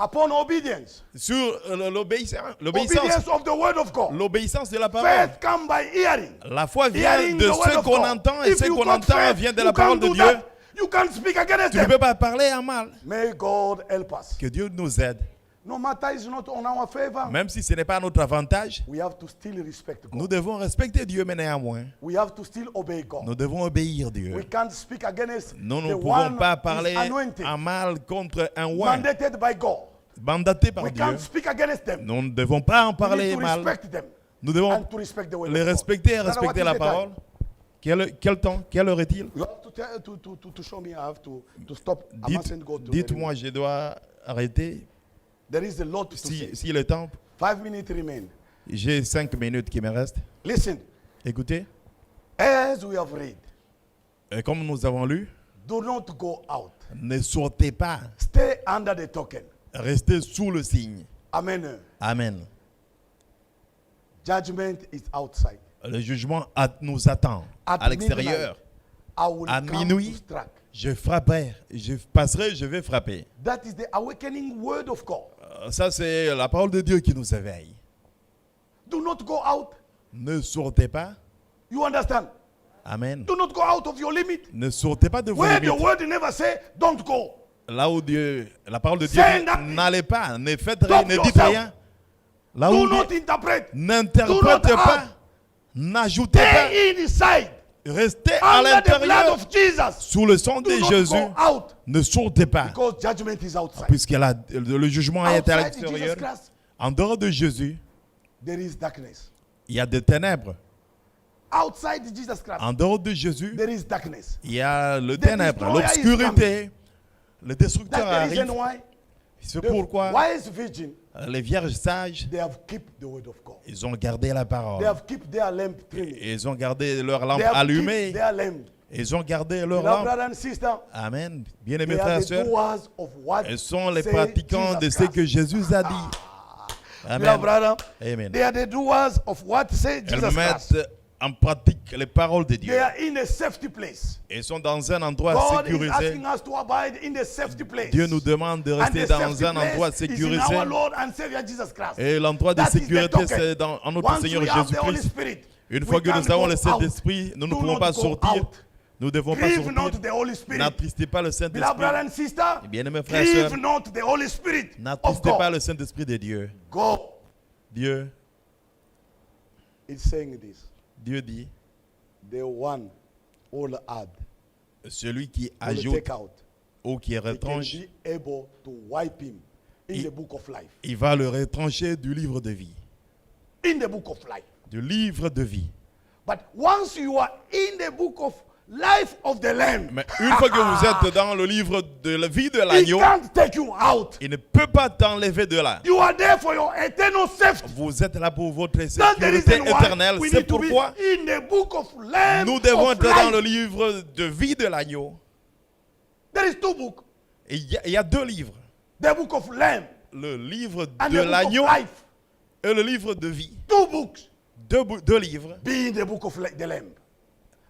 Upon obedience. sur l'obéissance. Obedience of the word of God. L'obéissance de la parole. Faith come by hearing. La foi vient Hearing de the word ce of qu'on God. entend et If ce you qu'on got entend faith, vient de you la parole can't de do Dieu. that. You can't speak against Tu ne them. peux pas parler en mal. May God help us. Que Dieu nous aide. No matter it's not on our favor, Même si ce n'est pas à notre avantage, we have to still respect God. nous devons respecter Dieu, mais néanmoins, We have to still obey God. nous devons obéir We Dieu. can't speak against Nous ne the pouvons one pas who parler is anointed, en mal contre un oint mandated by God. mandaté par We Dieu. can't speak against them. Nous ne devons pas en We parler need to mal. respect them Nous devons and to respect the word les of God. respecter et Brother, what respecter is la the time? parole. Quel temps, quelle heure est-il? You have to, to show me. I have to stop. I mustn't go to Dites-moi, je dois arrêter. There is a lot to say. Si le temps, 5 minutes remain. j'ai 5 minutes qui me restent. Listen, Écoutez, as we have read, et comme nous avons lu, do not go out. ne sortez pas, Stay under the token. restez sous le signe. Amen. Amen. Judgment is outside. Le jugement nous attend At à l'extérieur. midnight, I will À come minuit, to strike. je frapperai, je passerai, je vais frapper. That is the awakening word of God. Ça, c'est la parole de Dieu qui nous éveille. Do not go out. Ne sortez pas. You understand? Amen. Do not go out of your limit. Ne sortez pas de vos Where the limites. word never say, don't go. Là où Dieu, la parole de Dieu Say dit, nothing. n'allez pas, ne faites Stop rien, ne dites yourself. rien. Là Do où not Dieu, interpret. n'interprétez Do not pas, add. n'ajoutez pas, Stay inside. restez à Under the blood l'intérieur of Jesus. sous le sang Do de not Jésus. go out. Ne sortez pas, Because judgment is outside. puisque le jugement est à Outside Jesus l'extérieur. Christ, En dehors de Jésus, there is darkness. il y a des ténèbres. Outside Jesus Christ, En dehors de Jésus, there is darkness. il y a le The ténèbre, destroyer is l'obscurité. Le destructeur That's the reason arrive. why C'est the pourquoi wise virgin, les vierges sages, they have kept the word of God. ils ont gardé la parole. They have kept their lamp trimming. Ils ont gardé leur lampe They have allumée. kept their lamp. Ils ont gardé leur Beloved lampe. brother and sister, Amen. Bien-aimés they frères are et the sœurs, doers of what ils sont les say pratiquants de Jesus ce que Christ. Jésus a dit. Beloved Amen. brother, Amen. they are the doers of what say Ils Jesus Christ. mettent en pratique les paroles de They Dieu. are in a safety place. Ils sont dans un endroit God is sécurisé. asking us to abide in the safety place. Dieu nous demande de And rester the dans safety un endroit place is in sécurisé. our Lord and Savior Jesus Christ. Et l'endroit de That is the sécurité, token. c'est en notre Once Seigneur we have the Holy Jésus-Christ. Spirit, Une we fois que can't nous avons go le out. Saint-Esprit, nous ne Do pouvons not pas go sortir. out. Nous ne devons pas Grieve not sortir. the Holy Spirit. N'attristez pas le Beloved brother Saint-Esprit. and sister, Bien-aimés frères et grieve sœurs, not the Holy Spirit of n'attristez pas God. le Saint-Esprit de Dieu. God Dieu is saying this. Dieu dit, The one who will add, celui qui will ajoute take out, ou qui he can retranche, be able to wipe him in Il- the book of life. il va le retrancher du livre de vie. In the book of life. Du livre de vie. But once you are in the book of life of the Lamb, Mais une fois que vous êtes dans le livre de la vie de he l'agneau, can't take you out. il ne peut pas t'enlever de là. You are there for your eternal safety. Vous êtes là pour votre That's the sécurité reason why éternelle. we C'est need to be pourquoi in the book of Lamb nous devons of être dans le life. livre de vie de l'agneau. There is two books. Et il y a deux livres. The book of Lamb Le livre and de the book of l'agneau life. et le livre de vie. Two books. Deux livres. Be in the book of the Lamb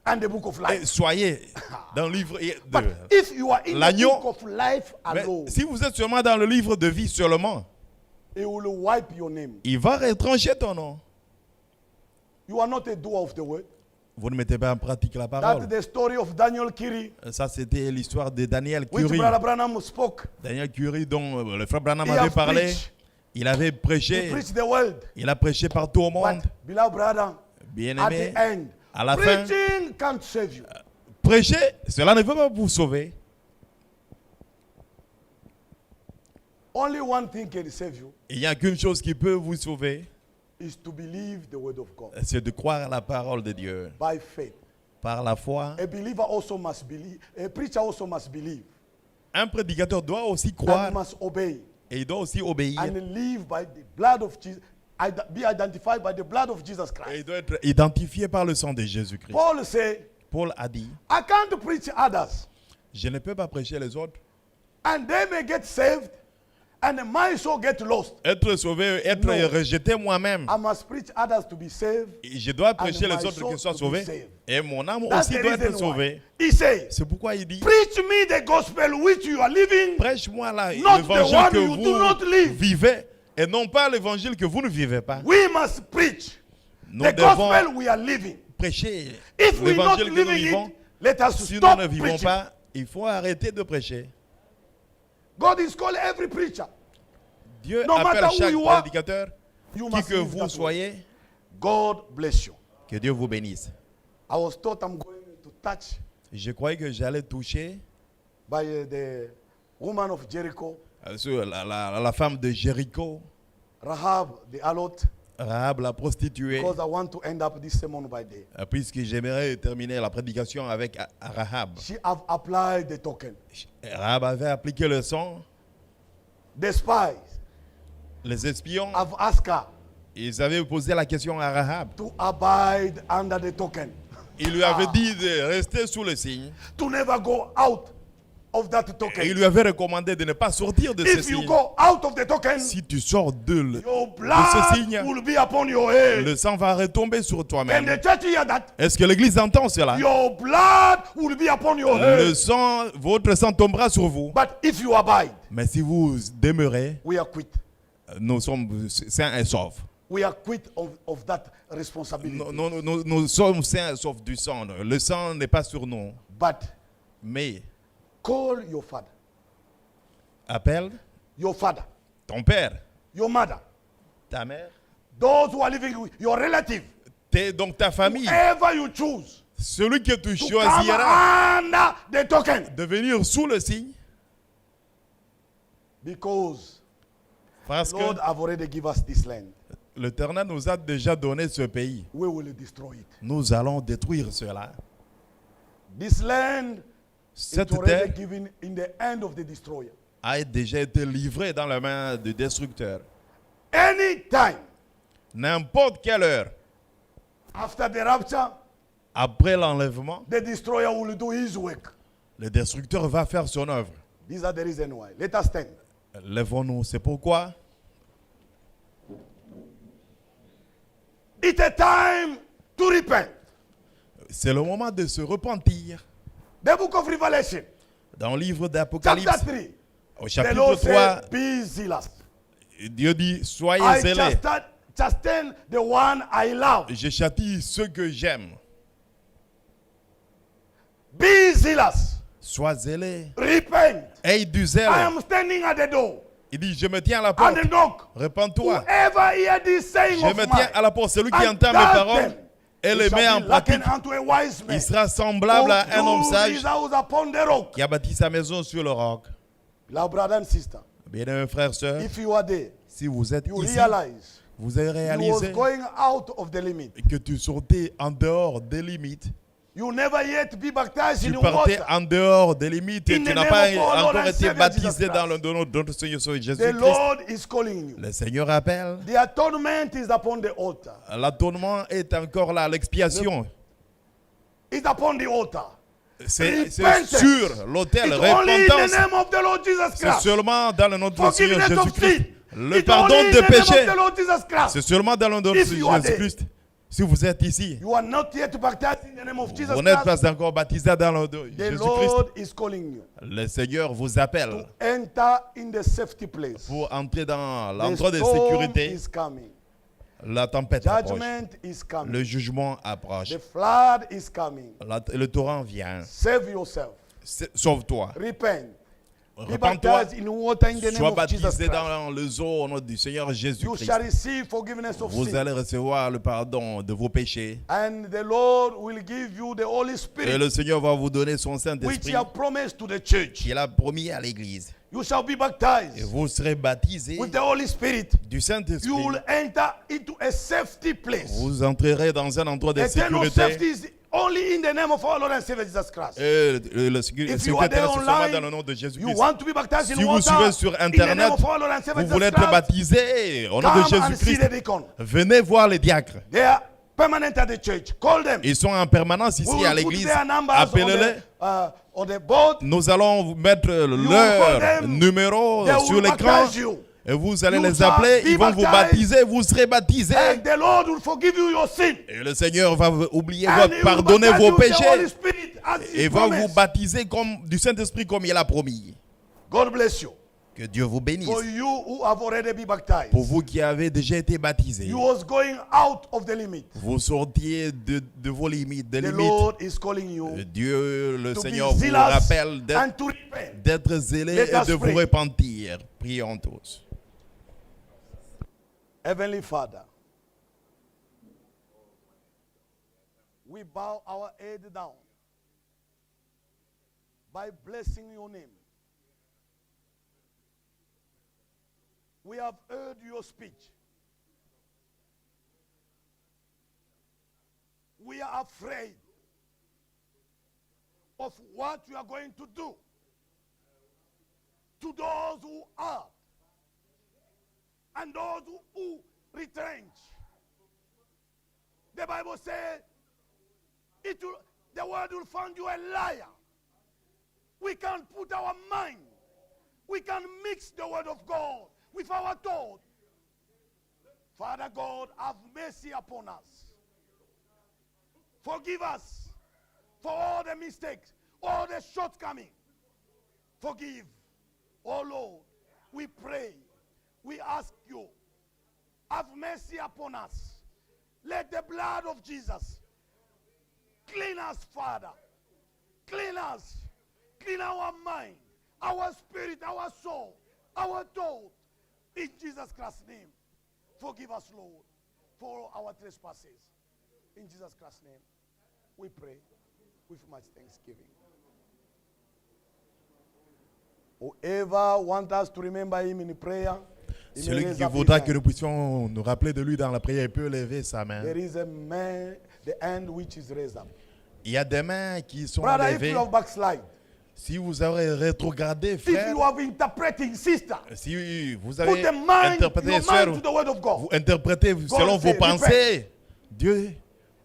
and the book of Et life. soyez dans le livre But de... if you are in the l'agneau, book of life Mais alone, si vous êtes seulement dans le livre de vie seulement, he will wipe your name. il va retrancher ton nom. You are not a doer of the word. Vous ne mettez pas en pratique la That's parole. the story of Daniel Kiri, Ça, c'était l'histoire de Daniel which Curie. Brother Branham spoke. Daniel Curie, dont le frère Branham He avait has parlé. preached. Il avait He prêché. preached the word. Il a prêché partout au monde. But, beloved brother, Bien-aimé, the end, à la fin, preaching can't save you. prêcher, cela ne peut pas vous sauver. Only one thing can save you Il n'y a qu'une chose qui peut vous sauver, is to believe the word of God c'est de croire à la parole de Dieu. by faith. Par la foi, A believer also must believe. A preacher also must believe un prédicateur doit aussi and croire must obey et il doit aussi obéir. and live by the blood of Jesus. Be identified by the blood of Jesus Et Christ. il doit être identifié par le sang de Jésus-Christ. Paul said, Paul a dit, I can't preach others, je ne peux pas prêcher les autres. and they may get saved, and my soul get lost. Être sauvé, être Non. rejeté moi-même. I must preach others to be saved. Et je dois prêcher my les autres soul qui soient to be sauvés. saved. Et mon âme That's aussi the doit être reason why. sauvée. He says, C'est pourquoi il dit, preach me the gospel which you are living, prêche-moi not l'évangile the one que you do not vous live. vivez et non pas l'évangile que vous ne vivez pas. We must preach Nous the devons gospel we are living. prêcher If we not l'évangile que nous living vivons. it, let us Si nous stop ne vivons preaching. pas, il faut arrêter de prêcher. God is calling every preacher. Dieu No appelle matter who chaque you are, prédicateur, You qui must que live vous that way. soyez, God bless you. que Dieu vous bénisse. I was taught I'm going to touch Je croyais que j'allais toucher by the woman of Jericho, sur la femme de Jéricho, Rahab the harlot, Rahab la prostituée, because I want to end up this sermon by day. puisque j'aimerais terminer la prédication avec Rahab. She have applied the token. Rahab avait appliqué le sang, The spies les espions, have asked her ils avaient posé la question à Rahab. to abide under the token, Il lui avait dit de rester sous le signe. to never go out of that Et il token. lui avait recommandé de ne pas sortir de ce If you signe. go out of the token, Si tu sors your ce blood signe, will be upon your head. le sang va retomber sur And toi-même. the church hear that. Est-ce que l'Église entend cela? Your blood will be upon your Le head. sang, votre sang tombera sur vous. But if you abide, Mais si vous demeurez, we are quit. nous sommes sains et saufs. We are quit of that responsibility. Nous sommes sains et saufs du sang. Le sang n'est pas sur nous. But Mais call your father, appelle ton père, your mother, ta mère, those who are living with your relative, donc ta famille, whoever you choose celui que tu to choisiras come under the token. de venir sous le signe. Because Parce Lord que have already given us this land. l'Éternel nous a déjà donné ce pays. We will destroy it. Nous allons détruire cela. This land is Cette already terre given in the hand of the destroyer. a déjà été livrée dans la main du destructeur. Anytime N'importe quelle heure, after the rapture, après l'enlèvement, the destroyer will do his work. le destructeur va faire son œuvre. These are the reason why. Let us stand. Lèvons-nous. C'est pourquoi It's a time to repent. c'est le moment de se repentir. The book of Revelation, Dans le livre chapter d'Apocalypse, 3. au The chapitre Lord 3, said, be zealous. Dieu dit, soyez I zélés. chasten the one I love. Je châtie ceux que j'aime. Be zealous. Sois zélé. Repent. Aie du zèle. I am standing at the door Il dit, je me tiens à la porte. and knock. Répands-toi. Whoever hear this saying Je of me mine tiens à la porte. Celui qui and entend mes does paroles them, et he les met shall en be likened pratique, unto a wise man il sera semblable à un homme who built sage his house upon the rock. qui a bâti sa maison sur le roc. Beloved brother and sister, Bien-aimés frères, sœurs, if you are there, si vous êtes you ici, realize vous avez you was réalisé going out of the limit. que tu sortais en dehors des limites. You never yet be baptized Tu in partais water. en dehors des limites et In tu the n'as name pas of our Lord encore and été Savior baptisé Jesus dans le Christ. nom de notre Seigneur The Jésus-Christ. Lord is calling you. Le Seigneur appelle. The atonement is upon the altar. L'atonement est encore là, l'expiation. It's upon the altar. C'est Repentance. sur l'autel. It's only in the Repentance, name of the Lord Jesus c'est Christ. seulement dans le nom de notre Seigneur Forgiveness of Jésus-Christ. sin. Le It's pardon only in de the name of péché, the Lord Jesus Christ. c'est seulement dans le nom de If you are Jésus-Christ. Si vous êtes ici, You are not yet baptized in the name of Jesus vous n'êtes Christ. pas encore baptisé dans le nom de The Jésus-Christ, Lord is calling you le Seigneur vous appelle enter in the safety place. pour entrer dans The l'endroit de storm sécurité. is coming. La tempête approche. Judgment is coming. Le jugement approche. The flood is coming. Le torrent vient. Save yourself. Sauve-toi. Repent. Be repens-toi, baptized in water in the name sois of Jesus baptisé Christ. dans les eaux au nom du Seigneur You Jésus-Christ. shall receive forgiveness of Vous sin. allez recevoir le pardon de vos péchés. And the Lord will give you the Holy Et Spirit, le Seigneur va vous donner son which Saint-Esprit He has promised to the church. qu'il a promis à l'Église. You shall be Et baptized vous serez baptisés with the Holy Spirit. du Saint-Esprit. You will enter into a safety place. Vous entrerez dans un endroit de Eternal safety sécurité. is only in the name of our Lord and Savior Jesus Christ. Et la If you are sécurité there c'est seulement online, dans le nom de you Jésus-Christ. want to be baptized Si in vous water, suivez sur in the name Internet, of our Lord and Savior vous voulez Jesus être Christ, baptisé au nom de come and see Jésus-Christ. the deacon. Venez voir les diacres. They are permanent at the church. Call them. Ils sont en permanence We ici will à put l'église. their numbers Appelez-les. on the board. Nous allons vous mettre will call leur them. numéro They sur will l'écran. baptize you. Et vous allez You les shall appeler. be Ils vont vous baptized. baptiser. Vous serez baptisés. And the Lord will forgive you your sin. Et le Seigneur va oublier And He will pardonner baptize vos you with the Holy péchés. Spirit as He Et va vous promised. baptiser comme du Saint-Esprit comme il a promis. God bless you. Que Dieu vous bénisse. For you who have already been baptized, Pour vous qui avez déjà été baptisés, you was going out of the limit. vous sortiez de vos limites, des The limites. Lord is calling you Dieu, le to Seigneur be vous zealous rappelle and to repent. d'être zélé Let et us de vous pray. repentir. Prions tous. Heavenly Father, we bow our head down by blessing your name. We have heard your speech. We are afraid of what you are going to do to those who are and those who retrench. The Bible says the world will find you a liar. We can put our mind, we can mix the word of God with our thought. Father God, have mercy upon us. Forgive us for all the mistakes, all the shortcomings. Forgive, oh Lord, we pray. We ask you, have mercy upon us. Let the blood of Jesus clean us, Father. Clean us. Clean our mind, our spirit, our soul, our thought. In Jesus Christ's name. Forgive us, Lord, for our trespasses. In Jesus Christ's name, we pray with much thanksgiving. Whoever wants us to remember him in prayer, he may Celui raise qui up his voudra hand. que nous puissions nous rappeler de lui dans la prière, il peut lever sa main. There is a man, the hand which is raised up. Il y a des mains qui sont Brother, if levées. you have backslide, Si vous avez rétrogradé, if frère, you have interpreting, sister, si vous put avez the mind, interprété, your sœur, mind to the word of God. vous interprétez selon say, vos pensées. Dieu,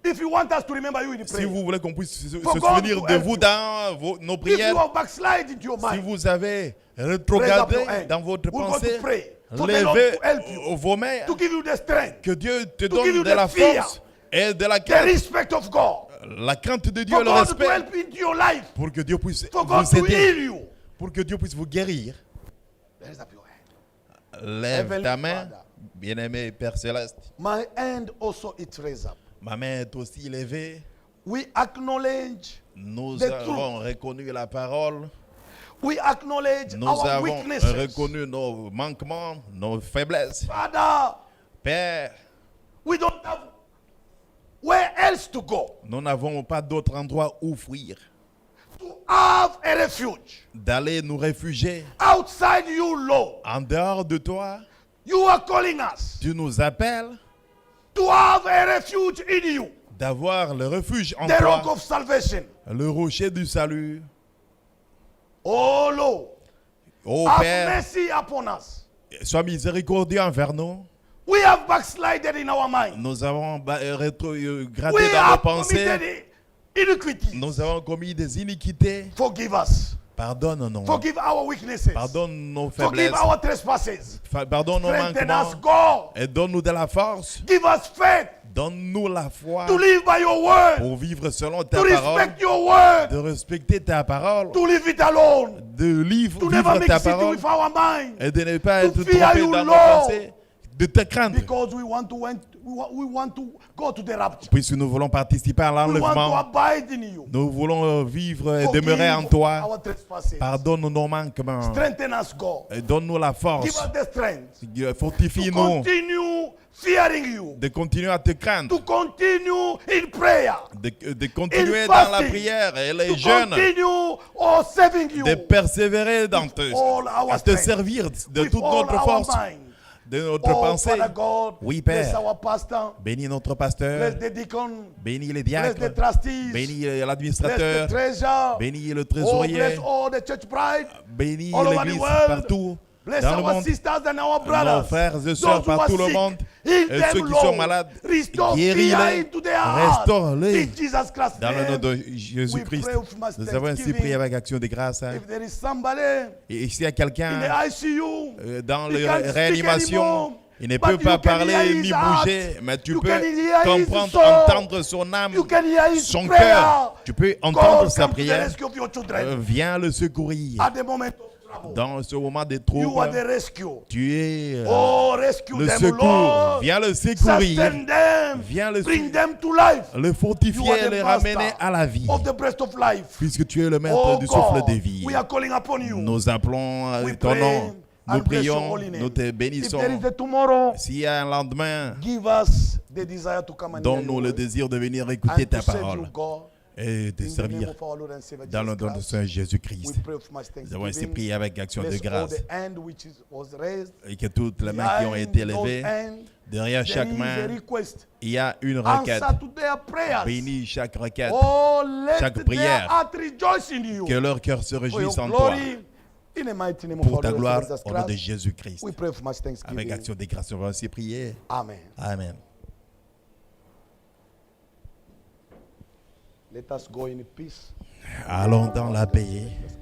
If you want us to remember you in the si prayer, vous voulez qu'on puisse se For God souvenir to de help vous you. dans nos if prières, you have backslide into your si mind, vous avez raise up rétrogradé your hand. dans votre We're going pensée, to pray for the Lord levez to help you, vos mains, to give you the strength, que Dieu te to give donne you de the la fear, force et de la the crainte, respect of God, la crainte de Dieu for et le God to respect, help into your life, pour que Dieu puisse for God vous to aider, heal you. pour que Dieu puisse vous guérir. Raise up your hand. Lève Heavenly ta main, Father. bien-aimé Père Céleste. My hand also is raised up. Ma main est aussi levée. We acknowledge, Nous The avons reconnu la parole. we acknowledge Nous our avons weaknesses. reconnu nos manquements, nos faiblesses. Father, Père, we don't have where else to go nous n'avons pas d'autre endroit où fuir. to have a refuge D'aller nous réfugier outside you, Lord. en dehors de toi. You are calling us Tu nous appelles to have a refuge in you, d'avoir le refuge en the rock toi, of salvation. le rocher du salut. Oh Lord, Ô have Père, mercy upon us. sois miséricordieux envers nous. We have backslided in our mind. Nous avons We rétrogradé dans nos have pensées. committed iniquity. Nous avons commis des iniquités. Forgive us. Pardonne-nous. Forgive our weaknesses. Pardonne nos Forgive faiblesses. our trespasses. Pardonne nos Strengthen us, manquements. God. Et donne-nous de la force. Give us faith Donne-nous la foi to live by your word, pour vivre selon ta to parole. respect your word, De respecter ta parole. to leave it alone, De to never vivre mix ta it parole. with our mind. Et de ne pas To être fear trompé you, dans nos Lord. pensées. de ta crainte. Because we want to go to the rapture. Puisque nous voulons participer à We want to l'enlèvement, abide in you. nous voulons vivre et Forgive demeurer en toi. our trespasses. Pardonne nos manquements. Strengthen us, God. Et donne-nous la Give force. us the strength to Fortifie-nous continue fearing you. de continuer à te craindre. To continue in prayer. De continuer In dans la fasting. prière et les To jeûnes. continue serving you. De persévérer dans all our à te strength. servir de With toute all notre our force, mind. de notre Oh, pensée. Father God, Oui, bless Père. our pastor, Bénis notre bless pasteur. the deacon, Bénis les bless the diacres. trustees, Bénis bless the l'administrateur. treasurer, Bénis le oh, trésorier. bless all the church bride, Bénis all over the l'église world. partout. bless Dans le our monde. sisters and our Nos brothers, frères et those sœurs who are partout le sick, monde. heal Et them, ceux qui Lord. sont malades, Restore guéris-les. fear into their heart. Restaure-les. In Jesus Christ's Dans le nom name, de we Jésus-Christ, pray with much nous avons ainsi thanksgiving. prié avec action de grâce. Hein. If there is somebody Et s'il y a in the quelqu'un ICU, dans he la can't speak réanimation, anymore, il ne but peut you pas can hear parler his ni heart. bouger, mais tu You peux can hear his comprendre, soul. entendre son âme, You can hear his son prayer. cœur. Tu peux entendre God sa come to the prière. rescue of your children. Viens le secourir. At the moment of trouble, Dans ce moment de you are trouble, the rescue. tu es Oh, rescue le them, secours. Lord. Viens le secourir. Sustain them. Viens le Bring them to life. le You are fortifier, the les master ramener à la vie. of the breast of life. Puisque tu es le maître Oh du souffle God, de vie. we are calling upon you. Nous appelons We ton pray nom. and Nous bless your prions, holy name. nous te If bénissons. there is a tomorrow, S'il y a un lendemain, give us the desire to come and hear donne-nous your le word désir de venir écouter and ta to serve parole you, God. et de In the name servir of our Lord and Savior dans le Jesus nom de Christ, Saint we Jésus-Christ. pray with much Nous avons ainsi thanksgiving. prié avec action de Bless all grâce the hand which was raised. et que toutes les mains qui ont Behind été those levées, hands, derrière there chaque is a main, request. il y a une requête. Answer to their prayers. Bénis chaque requête, Oh, let chaque their prière. heart rejoice in you. que leur cœur se For your réjouisse en toi glory, in the mighty name of pour our ta Lord gloire Jesus au nom de Christ. Jésus-Christ. We pray for much Avec thanksgiving. action de grâce, on va ainsi prier. Amen. Amen. Let us go in peace. Allons dans la paix. Let's